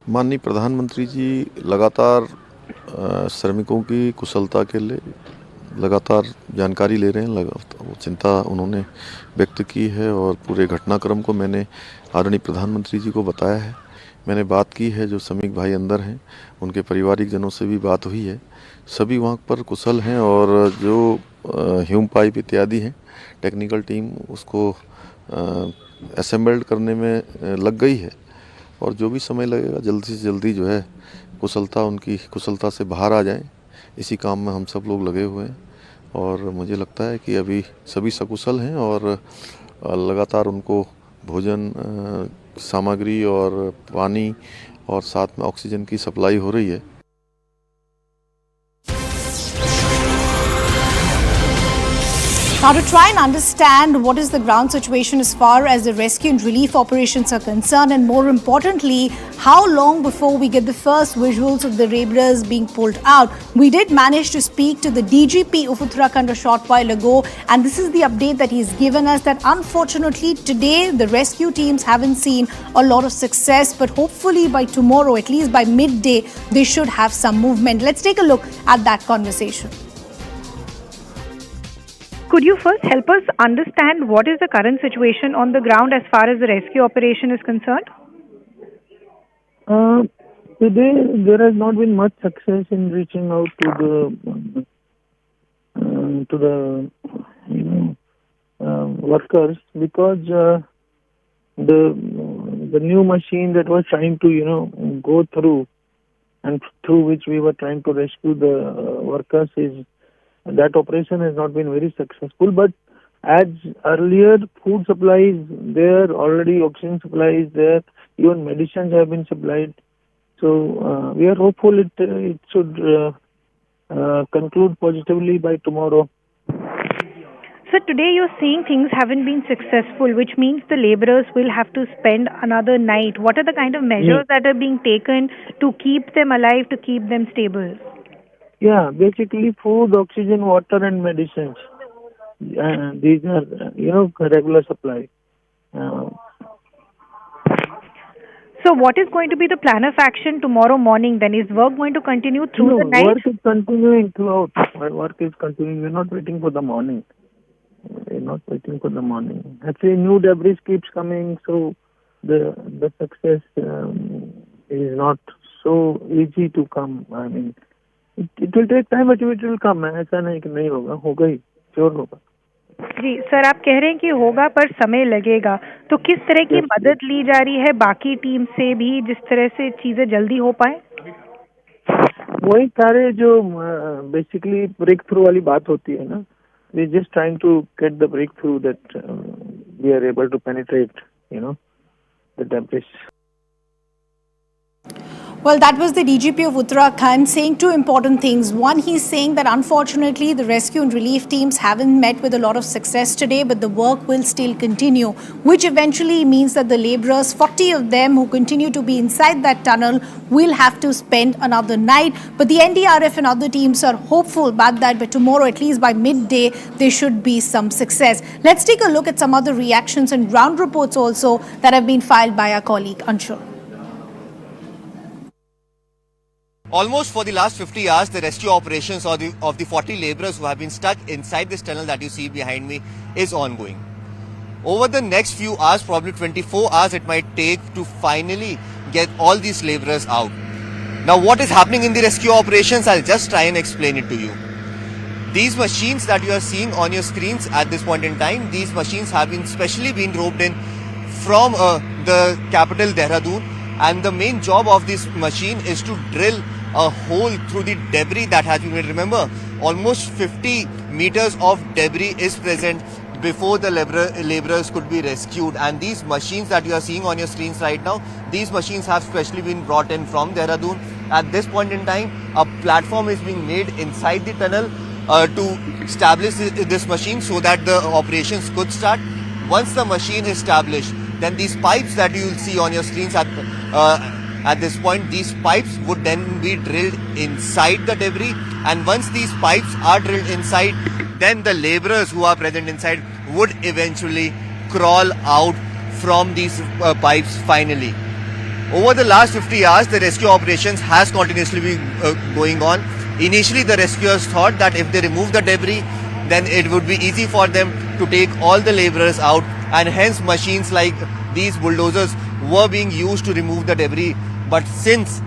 Speaker 13: माननीय प्रधानमंत्री जी लगातार श्रमिकों की कुशलता के लिए लगातार जानकारी ले रहे हैं। चिंता उन्होंने व्यक्त की है और पूरे घटनाक्रम को मैंने आदरणीय प्रधानमंत्री जी को बताया है। मैंने बात की है, जो श्रमिक भाई अंदर हैं उनके पारिवारिक जनों से भी बात हुई है। सभी वहाँ पर कुशल हैं और जो ह्यूम पाइप इत्यादि हैं टेक्निकल टीम उसको असेंबल्ड करने में लग गई है और जो भी समय लगेगा जल्दी से जल्दी जो है उनकी कुशलता से बाहर आ जाएं, इसी काम में हम सब लोग लगे हुए हैं। और मुझे लगता है कि अभी सभी सकुशल हैं और लगातार उनको भोजन सामग्री और पानी और साथ में ऑक्सीजन की सप्लाई हो रही है।
Speaker 1: Now, to try and understand what is the ground situation as far as the rescue and relief operations are concerned, and more importantly, how long before we get the first visuals of the labourers being pulled out, we did manage to speak to the DGP of Uttarakhand a short while ago, and this is the update that he's given us, that unfortunately today the rescue teams haven't seen a lot of success, but hopefully by tomorrow, at least by midday, they should have some movement. Let's take a look at that conversation.
Speaker 14: Could you first help us understand what is the current situation on the ground as far as the rescue operation is concerned?
Speaker 15: Today there has not been much success in reaching out to the workers because the new machine that was trying to go through and through which we were trying to rescue the workers that operation has not been very successful. But as earlier, food supply is there, already oxygen supply is there, even medicines have been supplied. So we are hopeful it should conclude positively by tomorrow.
Speaker 14: So today you're saying things haven't been successful, which means the labourers will have to spend another night. What are the kind of measures that are being taken to keep them alive, to keep them stable?
Speaker 15: Yeah, basically food, oxygen, water and medicines. These are, regular supply.
Speaker 14: So what is going to be the plan of action tomorrow morning then? Is work going to continue through the night?
Speaker 15: Work is continuing throughout. Work is continuing. We're not waiting for the morning. Actually, new debris keeps coming, so the success is not so easy to come. I mean, it will take time, but it will come. ऐसा नहीं कि नहीं होगा, होगा ही, sure होगा।
Speaker 14: जी sir, आप कह रहे हैं कि होगा पर समय लगेगा, तो किस तरह की मदद ली जा रही है बाकी टीम से भी जिस तरह से चीजें जल्दी हो पाए?
Speaker 15: वही सारे जो बेसिकली ब्रेक थ्रू वाली बात होती है ना, we just trying to get the breakthrough that we are able to penetrate, the debris.
Speaker 1: Well, that was the DGP of Uttarakhand saying two important things. One, he's saying that unfortunately the rescue and relief teams haven't met with a lot of success today, but the work will still continue, which eventually means that the laborers, 40 of them who continue to be inside that tunnel, will have to spend another night. But the NDRF and other teams are hopeful about that by tomorrow, at least by midday, there should be some success. Let's take a look at some other reactions and ground reports also that have been filed by our colleague Anshul.
Speaker 6: Almost for the last 50 hours, the rescue operations of the 40 laborers who have been stuck inside this tunnel that you see behind me is ongoing. Over the next few hours, probably 24 hours, it might take to finally get all these laborers out. Now, what is happening in the rescue operations? I'll just try and explain it to you. These machines that you are seeing on your screens at this point in time, these machines have been specially been roped in from the capital Dehradun, and the main job of this machine is to drill a hole through the debris that has been made. Remember, almost 50 meters of debris is present before the laborers could be rescued, and these machines that you are seeing on your screens right now, these machines have specially been brought in from Dehradun. At this point in time, a platform is being made inside the tunnel to establish this machine so that the operations could start. Once the machine is established, then these pipes that you will see on your screens at this point, these pipes would then be drilled inside the debris, and once these pipes are drilled inside, then the laborers who are present inside would eventually crawl out from these pipes finally. Over the last 50 hours, the rescue operations has continuously been going on. Initially, the rescuers thought that if they remove the debris, then it would be easy for them to take all the laborers out, and hence machines like these bulldozers were being used to remove the debris. But since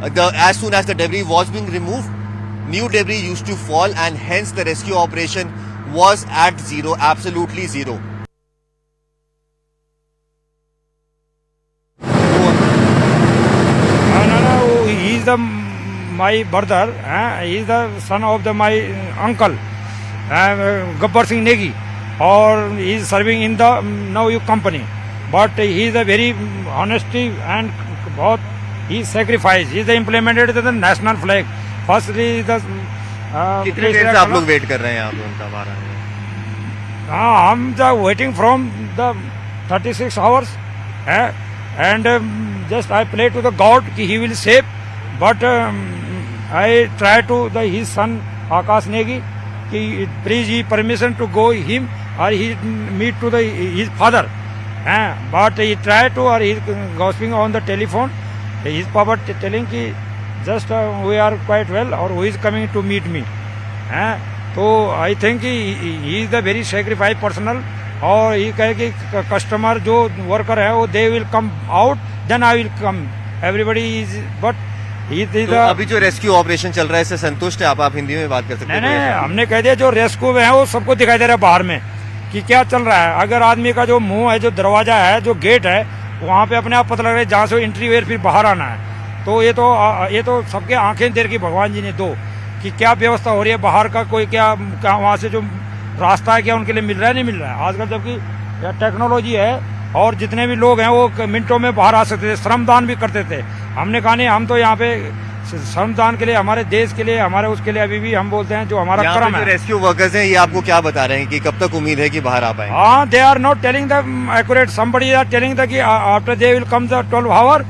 Speaker 6: as soon as the debris was being removed, new debris used to fall, and hence the rescue operation was at zero, absolutely zero.
Speaker 16: No, he is my brother. He is the son of my uncle, Gopal Singh Nijjar, or he is serving in the now company. But he is a very honesty and he sacrificed. He is implemented the national flag. Firstly, the
Speaker 6: कितने देर से आप लोग wait कर रहे हैं यहाँ पे उनका बारह?
Speaker 16: हाँ, हम waiting from the 36 hours, and just I pray to the God कि he will save. But I try to his son Akash Negi कि please he permission to go him or he meet to his father. But he tried to, or he gossiping on the telephone. His papa telling कि just we are quite well, or who is coming to meet me. So I think he is a very sacrificed personal. और ये कहे कि customer जो worker है वो they will come out, then I will come. Everybody is, but तो
Speaker 6: अभी जो रेस्क्यू ऑपरेशन चल रहा है इससे संतुष्ट है आप हिंदी में बात कर सकते हैं?
Speaker 16: नहीं, हमने कह दिया जो रेस्क्यू में है वो सबको दिखाई दे रहा है बाहर में कि क्या चल रहा है. अगर आदमी का जो मुंह है, जो दरवाजा है, जो गेट है, वहाँ पे अपने आप पता लग रहा है जहाँ से एंट्री हुई फिर बाहर आना है. तो ये तो सबके आंखें देर की भगवान जी ने दो कि क्या व्यवस्था हो रही है बाहर का, कोई क्या वहाँ से जो रास्ता है क्या उनके लिए मिल रहा है, नहीं मिल रहा है. आजकल जबकि टेक्नोलॉजी है और जितने भी लोग हैं वो मिनटों में बाहर आ सकते थे, श्रमदान भी करते थे. हमने कहा नहीं, हम तो यहाँ पे श्रमदान के लिए, हमारे देश के लिए, हमारे उसके लिए अभी भी हम बोलते हैं जो हमारा कर्म है.
Speaker 6: रेस्क्यू वर्कर्स हैं, ये आपको क्या बता रहे हैं कि कब तक उम्मीद है कि बाहर आ पाए?
Speaker 16: हाँ, they are not telling the accurate. Somebody are telling the कि after they will come the 12 hour,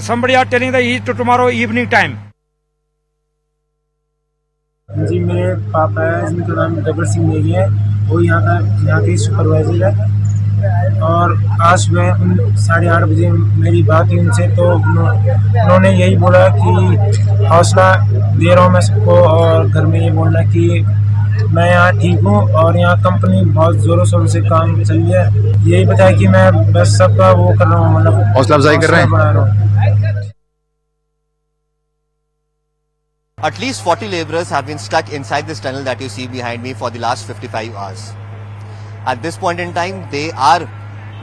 Speaker 16: somebody are telling the tomorrow evening time.
Speaker 17: जी, मेरे पापा है जिनका नाम गबर सिंह नेगी है, वो यहाँ के सुपरवाइजर है. और आज सुबह 8:30 बजे मेरी बात हुई उनसे, तो उन्होंने यही बोला कि हौसला दे रहा हूँ मैं सबको, और घर में ये बोलना कि मैं यहाँ ठीक हूँ और यहाँ कंपनी बहुत ज़ोरों शोरों से काम चल रही है. यही बताया कि मैं बस सबका वो कर रहा हूँ, मतलब
Speaker 6: हौसला अफजाई कर रहे हैं. At least 40 laborers have been stuck inside this tunnel that you see behind me for the last 55 hours. At this point in time, they are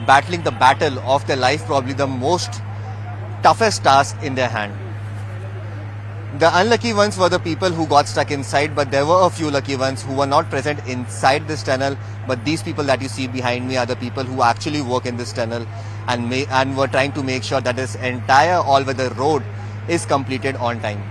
Speaker 6: battling the battle of their life, probably the most toughest task in their hand. The unlucky ones were the people who got stuck inside, but there were a few lucky ones who were not present inside this tunnel. But these people that you see behind me are the people who actually work in this tunnel and were trying to make sure that this entire all-weather road is completed on time.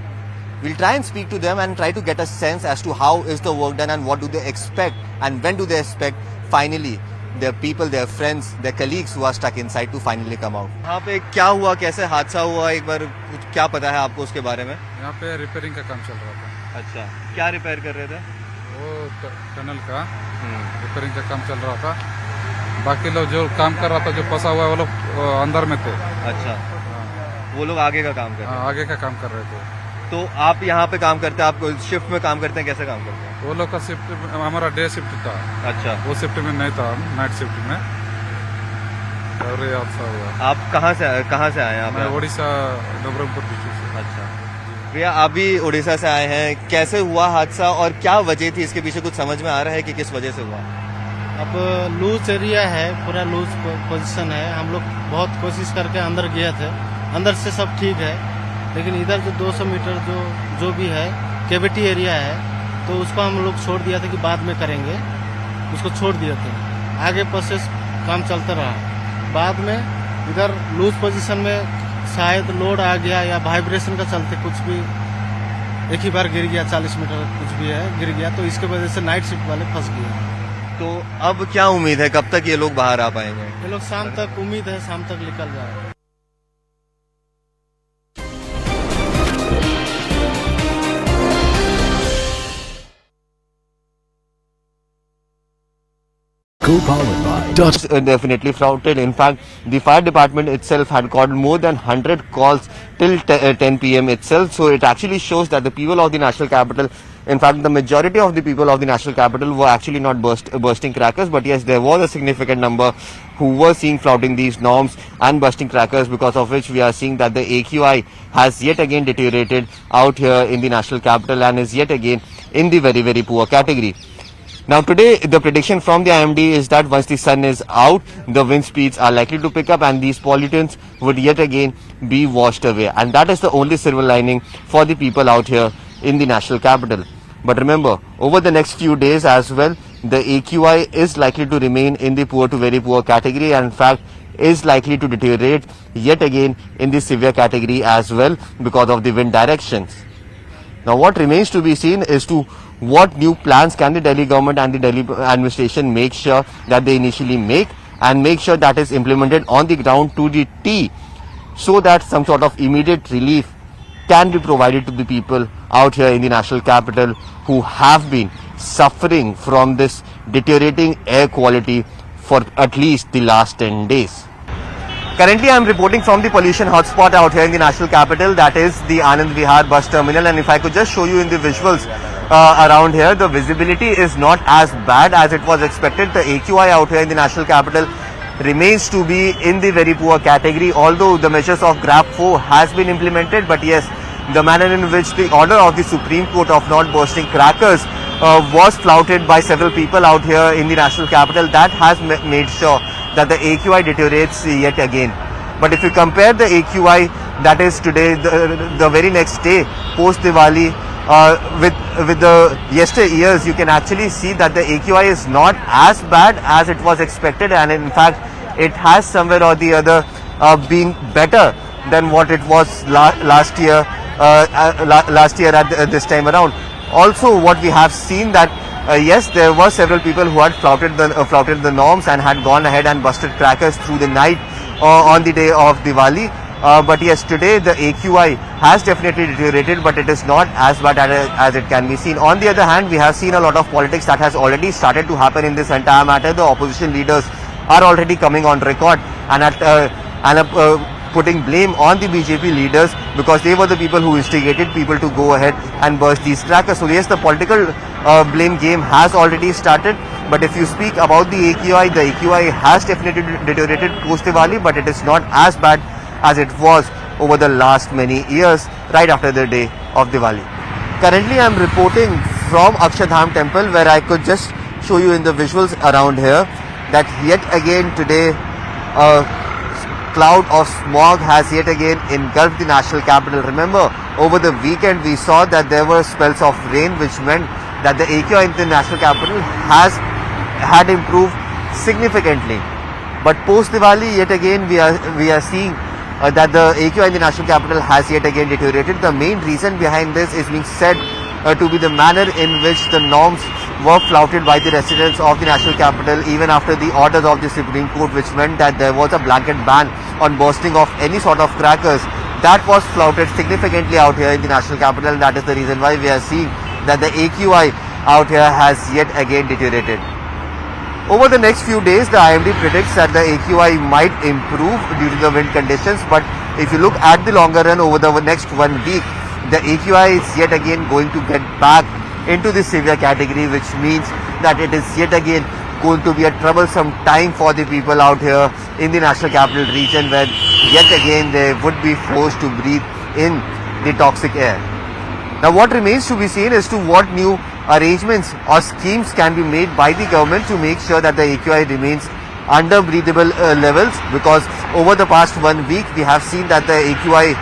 Speaker 6: We'll try and speak to them and try to get a sense as to how is the work done and what do they expect and when do they expect finally their people, their friends, their colleagues who are stuck inside to finally come out. यहाँ पे क्या हुआ, कैसे हादसा हुआ, एक बार कुछ क्या पता है आपको उसके बारे में?
Speaker 18: यहाँ पे रिपेयरिंग का काम चल रहा था।
Speaker 6: अच्छा, क्या रिपेयर कर रहे थे?
Speaker 18: वो टनल का रिपेयरिंग का काम चल रहा था। बाकी लोग जो काम कर रहा था, जो फंसा हुआ है, वो लोग अंदर में थे।
Speaker 6: अच्छा, वो लोग आगे का काम कर रहे थे?
Speaker 18: आगे का काम कर रहे थे।
Speaker 6: तो आप यहाँ पे काम करते हैं, आप शिफ्ट में काम करते हैं, कैसे काम करते हैं?
Speaker 18: वो लोग का शिफ्ट हमारा डे शिफ्ट था।
Speaker 6: अच्छा,
Speaker 18: वो शिफ्ट में नहीं था, नाइट शिफ्ट में। और ये हादसा हुआ।
Speaker 6: आप कहाँ से आए हैं?
Speaker 18: मैं उड़ीसा नवरंगपुर डिस्ट्रिक्ट से।
Speaker 6: अच्छा भैया, आप भी उड़ीसा से आए हैं, कैसे हुआ हादसा और क्या वजह थी इसके पीछे, कुछ समझ में आ रहा है कि किस वजह से हुआ?
Speaker 19: अब लूज एरिया है, पूरा लूज पोजीशन है। हम लोग बहुत कोशिश करके अंदर गए थे, अंदर से सब ठीक है, लेकिन इधर जो 200 मीटर जो भी है कैविटी एरिया है, तो उसको हम लोग छोड़ दिया था कि बाद में करेंगे, उसको छोड़ दिया था। आगे प्रोसेस काम चलता रहा। बाद में इधर लूज पोजीशन में शायद लोड आ गया या वाइब्रेशन का चलते कुछ भी एक ही बार गिर गया, 40 मीटर कुछ भी है गिर गया, तो इसके वजह से नाइट शिफ्ट वाले फंस गए।
Speaker 6: तो अब क्या उम्मीद है, कब तक ये लोग बाहर आ पाएंगे?
Speaker 19: ये लोग शाम तक, उम्मीद है शाम तक निकल जाए।
Speaker 6: Definitely flouted. In fact, the fire department itself had called more than 100 calls till 10 p.m. itself. So it actually shows that the people of the national capital, in fact, the majority of the people of the national capital were actually not bursting crackers. But yes, there was a significant number who were seen flouting these norms and bursting crackers, because of which we are seeing that the AQI has yet again deteriorated out here in the national capital and is yet again in the very, very poor category. Now today, the prediction from the IMD is that once the sun is out, the wind speeds are likely to pick up and these pollutants would yet again be washed away. And that is the only silver lining for the people out here in the national capital. But remember, over the next few days as well, the AQI is likely to remain in the poor to very poor category, and in fact is likely to deteriorate yet again in the severe category as well because of the wind directions. Now what remains to be seen is to what new plans can the Delhi government and the Delhi administration make sure that they initially make, and make sure that is implemented on the ground to the T, so that some sort of immediate relief can be provided to the people out here in the national capital who have been suffering from this deteriorating air quality for at least the last 10 days. Currently, I am reporting from the pollution hotspot out here in the national capital, that is the Anand Vihar bus terminal. And if I could just show you in the visuals around here, the visibility is not as bad as it was expected. The AQI out here in the national capital remains to be in the very poor category, although the measures of GRAP 4 has been implemented. But yes, the manner in which the order of the Supreme Court of not bursting crackers was flouted by several people out here in the national capital, that has made sure that the AQI deteriorates yet again. But if you compare the AQI that is today, the very next day post Diwali, with the yesteryears, you can actually see that the AQI is not as bad as it was expected, and in fact it has somewhere or the other been better than what it was last year at this time around. Also, what we have seen that yes, there were several people who had flouted the norms and had gone ahead and busted crackers through the night on the day of Diwali. But yes, today the AQI has definitely deteriorated, but it is not as bad as it can be seen. On the other hand, we have seen a lot of politics that has already started to happen in this entire matter. The opposition leaders are already coming on record and putting blame on the BJP leaders, because they were the people who instigated people to go ahead and burst these crackers. So yes, the political blame game has already started. But if you speak about the AQI has definitely deteriorated post Diwali, but it is not as bad as it was over the last many years right after the day of Diwali. Currently I am reporting from Akshardham temple, where I could just show you in the visuals around here that yet again today a cloud of smog has yet again engulfed the national capital. Remember, over the weekend we saw that there were spells of rain, which meant that the AQI in the national capital had improved significantly. But post Diwali, yet again we are seeing that the AQI in the national capital has yet again deteriorated. The main reason behind this is being said to be the manner in which the norms were flouted by the residents of the national capital even after the orders of the Supreme Court, which meant that there was a blanket ban on bursting of any sort of crackers. That was flouted significantly out here in the national capital, and that is the reason why we are seeing that the AQI out here has yet again deteriorated. Over the next few days, the IMD predicts that the AQI might improve due to the wind conditions, but if you look at the longer run over the next 1 week, the AQI is yet again going to get back into the severe category, which means that it is yet again going to be a troublesome time for the people out here in the national capital region, where yet again they would be forced to breathe in the toxic air. Now what remains to be seen as to what new arrangements or schemes can be made by the government to make sure that the AQI remains under breathable levels, because over the past 1 week we have seen that the AQI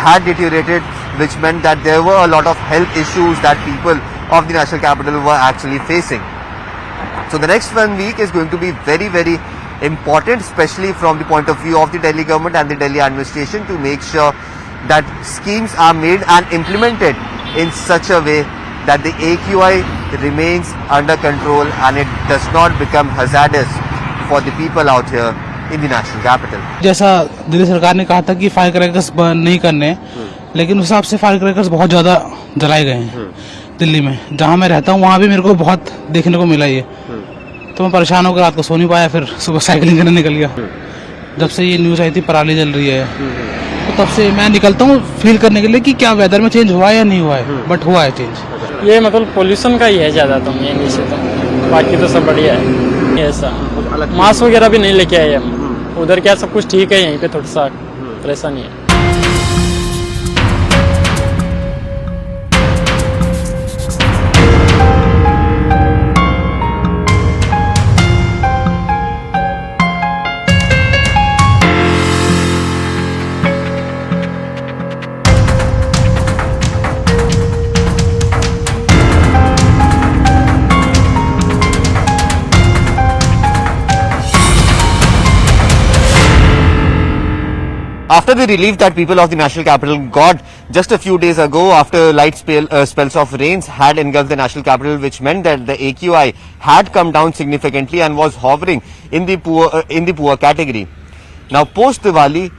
Speaker 6: had deteriorated, which meant that there were a lot of health issues that people of the national capital were actually facing. So the next 1 week is going to be very, very important, especially from the point of view of the Delhi government and the Delhi administration, to make sure that schemes are made and implemented in such a way that the AQI remains under control and it does not become hazardous for the people out here in the national capital.
Speaker 7: जैसा दिल्ली सरकार ने कहा था कि fire crackers burn नहीं करने, लेकिन उस हिसाब से फायर क्रैकर्स बहुत ज़्यादा जलाए गए हैं दिल्ली में। जहाँ मैं रहता हूँ वहाँ भी मेरे को बहुत देखने को मिला ये, तो मैं परेशान होकर रात को सो नहीं पाया, फिर सुबह साइकिलिंग करने निकल गया। जब से ये न्यूज़ आई थी पराली जल रही है, तो तब से मैं निकलता हूँ फील करने के लिए कि क्या वेदर में चेंज हुआ है या नहीं हुआ है, बट हुआ है चेंज।
Speaker 8: ये मतलब पोल्यूशन का ही है ज़्यादा तो मेन इशू, तो बाकी तो सब बढ़िया है। ऐसा मास्क वगैरह भी नहीं लेके आए हम, उधर क्या सब कुछ ठीक है, यहीं पे थोड़ा सा परेशानी है।
Speaker 6: After the relief that people of the national capital got just a few days ago after light spells of rains had engulfed the national capital, which meant that the AQI had come down significantly and was hovering in the poor category. Now post Diwali,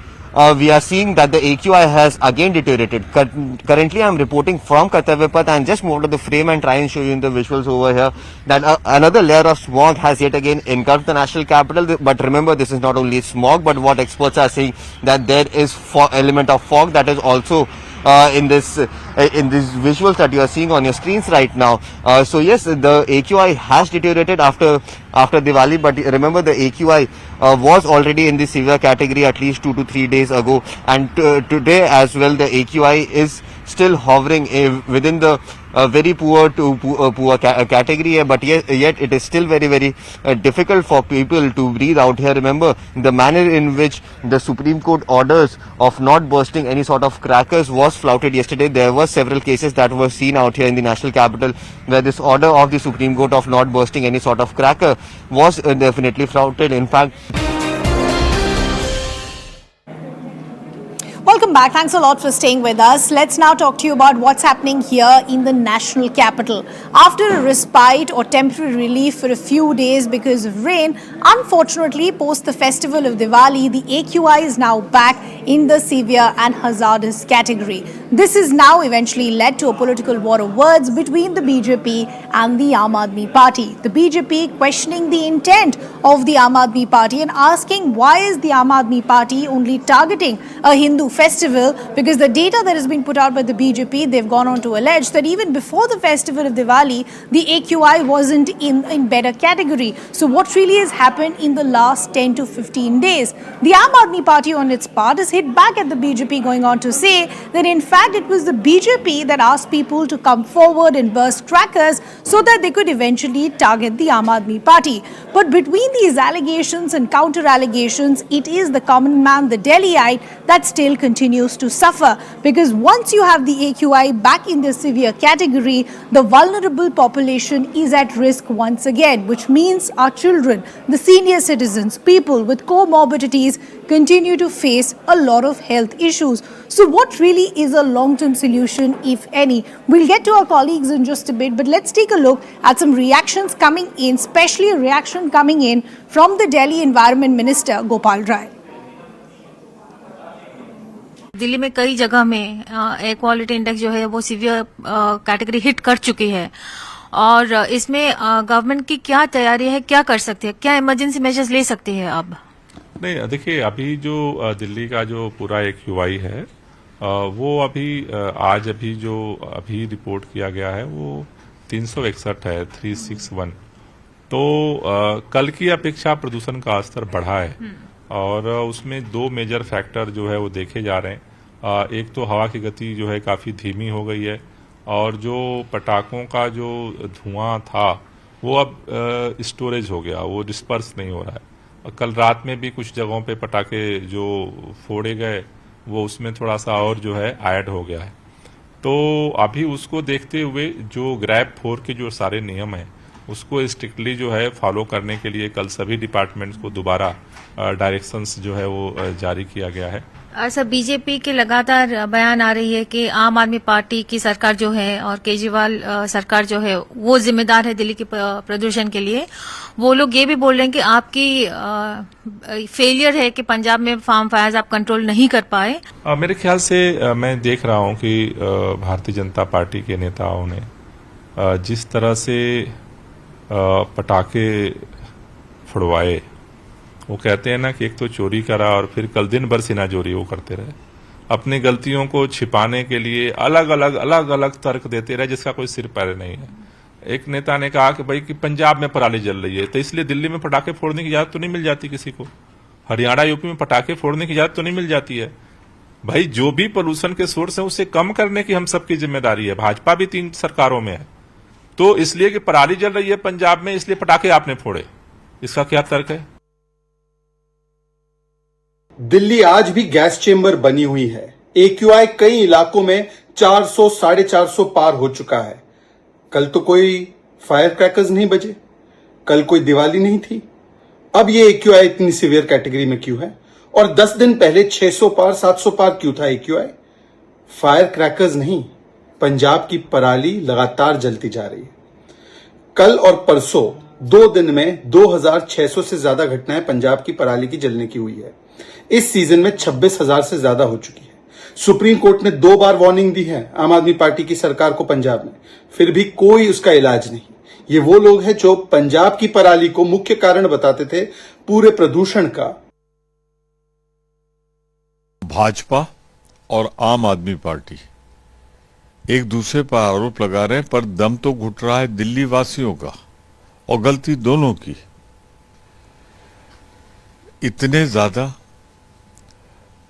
Speaker 6: we are seeing that the AQI has again deteriorated. Currently I am reporting from Kartavyapath, and just move to the frame and try and show you in the visuals over here that another layer of smog has yet again engulfed the national capital. But remember, this is not only smog, but what experts are saying that there is element of fog that is also in these visuals that you are seeing on your screens right now. So yes, the AQI has deteriorated after Diwali, but remember the AQI was already in the severe category at least 2 to 3 days ago, and today as well the AQI is still hovering within the very poor to poor category, but yet it is still very, very difficult for people to breathe out here. Remember the manner in which the Supreme Court orders of not bursting any sort of crackers was flouted yesterday. There were several cases that were seen out here in the national capital where this order of the Supreme Court of not bursting any sort of cracker was definitely flouted. In fact,
Speaker 1: welcome back. Thanks a lot for staying with us. Let's now talk to you about what's happening here in the national capital. After a respite or temporary relief for a few days because of rain, unfortunately, post the festival of Diwali, the AQI is now back in the severe and hazardous category. This has now eventually led to a political war of words between the BJP and the Aam Aadmi Party. The BJP questioning the intent of the Aam Aadmi Party and asking why is the Aam Aadmi Party only targeting a Hindu festival, because the data that has been put out by the BJP, they've gone on to allege that even before the festival of Diwali, the AQI wasn't in better category. So what really has happened in the last 10 to 15 days? The Aam Aadmi Party on its part has hit back at the BJP, going on to say that in fact it was the BJP that asked people to come forward and burst crackers so that they could eventually target the Aam Aadmi Party. But between these allegations and counter allegations, it is the common man, the Delhiite, that still continues to suffer, because once you have the AQI back in the severe category, the vulnerable population is at risk once again, which means our children, the senior citizens, people with comorbidities continue to face a lot of health issues. So what really is a long-term solution, if any? We'll get to our colleagues in just a bit, but let's take a look at some reactions coming in, especially a reaction coming in from the Delhi Environment Minister Gopal Rai.
Speaker 20: Delhi में कई जगह में air quality index जो है वो severe category hit कर चुकी है और इसमें गवर्नमेंट की क्या तैयारी है, क्या कर सकते हैं, क्या इमरजेंसी मेजर्स ले सकते हैं अब?
Speaker 21: नहीं, देखिए अभी जो दिल्ली का जो पूरा AQI है वो अभी जो रिपोर्ट किया गया है वो 361 है, 361। तो कल की अपेक्षा प्रदूषण का स्तर बढ़ा है और उसमें दो मेजर फैक्टर जो है वो देखे जा रहे हैं। एक तो हवा की गति जो है काफी धीमी हो गई है और जो पटाखों का जो धुआं था वो अब स्टोरेज हो गया, वो डिस्पर्स नहीं हो रहा है। और कल रात में भी कुछ जगहों पे पटाखे जो फोड़े गए वो उसमें थोड़ा सा और जो है ऐड हो गया है। तो अभी उसको देखते हुए जो ग्रैब 4 के जो सारे नियम हैं उसको स्ट्रिक्टली जो है फॉलो करने के लिए कल सभी डिपार्टमेंट्स को दोबारा डायरेक्शंस जो है वो जारी किया गया है।
Speaker 20: सर, बीजेपी के लगातार बयान आ रही है कि आम आदमी पार्टी की सरकार जो है और केजरीवाल सरकार जो है वो जिम्मेदार है दिल्ली के प्रदूषण के लिए। वो लोग ये भी बोल रहे हैं कि आपकी फेलियर है कि पंजाब में फार्म फायर्स आप कंट्रोल नहीं कर पाए।
Speaker 21: मेरे ख्याल से मैं देख रहा हूं कि भारतीय जनता पार्टी के नेताओं ने जिस तरह से पटाखे फुड़वाए, वो कहते हैं ना कि एक तो चोरी करा और फिर कल दिन भर सीनाजोरी वो करते रहे। अपनी गलतियों को छिपाने के लिए अलग अलग तर्क देते रहे जिसका कोई सिर पैर नहीं है। एक नेता ने कहा कि भाई कि पंजाब में पराली जल रही है तो इसलिए दिल्ली में पटाखे फोड़ने की इजाजत तो नहीं मिल जाती किसी को, हरियाणा यूपी में पटाखे फोड़ने की इजाजत तो नहीं मिल जाती है। भाई जो भी पोल्यूशन के सोर्स है उसे कम करने की हम सबकी जिम्मेदारी है। भाजपा भी 3 सरकारों में है, तो इसलिए कि पराली जल रही है पंजाब में इसलिए पटाखे आपने फोड़े, इसका क्या तर्क है?
Speaker 22: दिल्ली आज भी गैस चेंबर बनी हुई है। AQI कई इलाकों में 400 450 पार हो चुका है। कल तो कोई फायर क्रैकर्स नहीं बजे, कल कोई दिवाली नहीं थी। अब ये AQI इतनी सीवियर कैटेगरी में क्यों है? और 10 दिन पहले 600 पार 700 पार क्यों था AQI? फायर क्रैकर्स नहीं, पंजाब की पराली लगातार जलती जा रही है। कल और परसों 2 दिन में 2600 से ज्यादा घटनाएं पंजाब की पराली की जलने की हुई है। इस सीजन में 26,000 से ज्यादा हो चुकी है। सुप्रीम कोर्ट ने 2 बार वार्निंग दी है आम आदमी पार्टी की सरकार को पंजाब में, फिर भी कोई उसका इलाज नहीं। ये वो लोग हैं जो पंजाब की पराली को मुख्य कारण बताते थे पूरे प्रदूषण का।
Speaker 23: भाजपा और आम आदमी पार्टी एक दूसरे पर आरोप लगा रहे हैं, पर दम तो घुट रहा है दिल्ली वासियों का और गलती दोनों की। इतने ज्यादा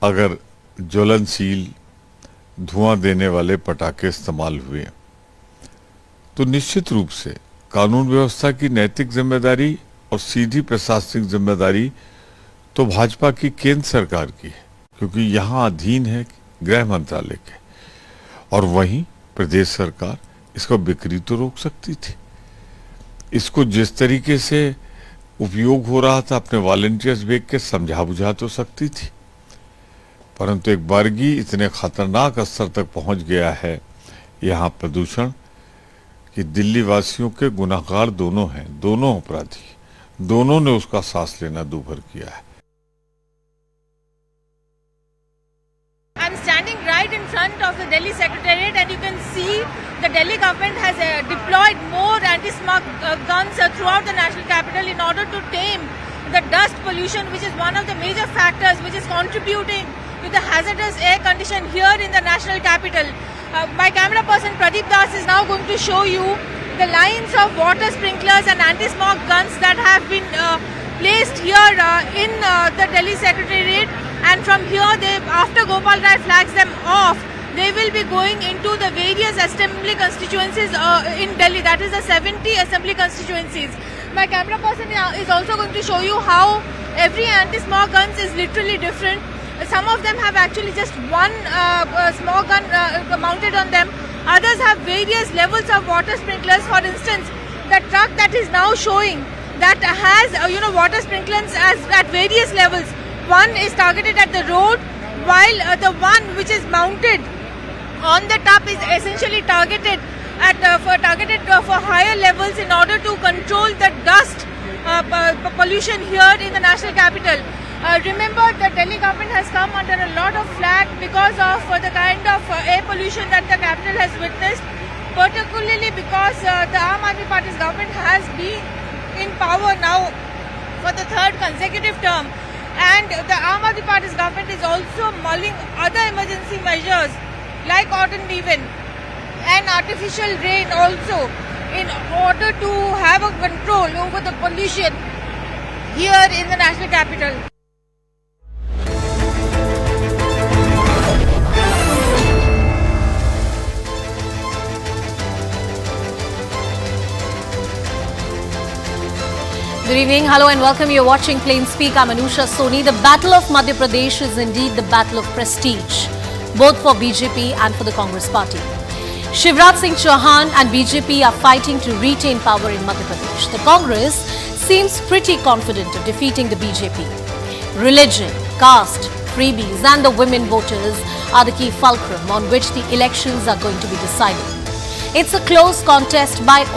Speaker 23: अगर ज्वलनशील धुआं देने वाले पटाखे इस्तेमाल हुए तो निश्चित रूप से कानून व्यवस्था की नैतिक जिम्मेदारी और सीधी प्रशासनिक जिम्मेदारी तो भाजपा की केंद्र सरकार की है, क्योंकि यहां अधीन है गृह मंत्रालय के, और वहीं प्रदेश सरकार इसको बिक्री तो रोक सकती थी। इसको जिस तरीके से उपयोग हो रहा था अपने वॉलंटियर्स देख के समझा बुझा तो सकती थी, परंतु एक बारगी इतने खतरनाक स्तर तक पहुंच गया है यहाँ प्रदूषण कि दिल्ली वासियों के गुनाहगार दोनों हैं, दोनों अपराधी, दोनों ने उसका सांस लेना दूभर किया है।
Speaker 24: I'm standing right in front of the Delhi Secretariat, and you can see the Delhi government has deployed more anti-smog guns throughout the national capital in order to tame the dust pollution, which is one of the major factors which is contributing to the hazardous air condition here in the national capital. My camera person Pradeep Das is now going to show you the lines of water sprinklers and anti-smog guns that have been placed here in the Delhi Secretariat, and from here after Gopal Rai flags them off, they will be going into the various assembly constituencies in Delhi, that is the 70 assembly constituencies. My camera person is also going to show you how every anti-smog gun is literally different. Some of them have actually just one smog gun mounted on them. Others have various levels of water sprinklers. For instance, the truck that is now showing that has water sprinklers at various levels. One is targeted at the road, while the one which is mounted on the top is essentially targeted for higher levels in order to control the dust pollution here in the national capital. Remember, the Delhi government has come under a lot of flack because of the kind of air pollution that the capital has witnessed, particularly because the Aam Aadmi Party's government has been in power now for the third consecutive term, and the Aam Aadmi Party's government is also mulling other emergency measures like cotton weaving and artificial rain also in order to have a control over the pollution here in the national capital.
Speaker 2: Good evening, hello and welcome. You're watching Plain Speak. I'm Anusha Soni. The Battle of Madhya Pradesh is indeed the battle of prestige, both for BJP and for the Congress party. Shivraj Singh Chauhan and BJP are fighting to retain power in Madhya Pradesh. The Congress seems pretty confident of defeating the BJP. Religion, caste, freebies and the women voters are the key fulcrum on which the elections are going to be decided. It's a close contest by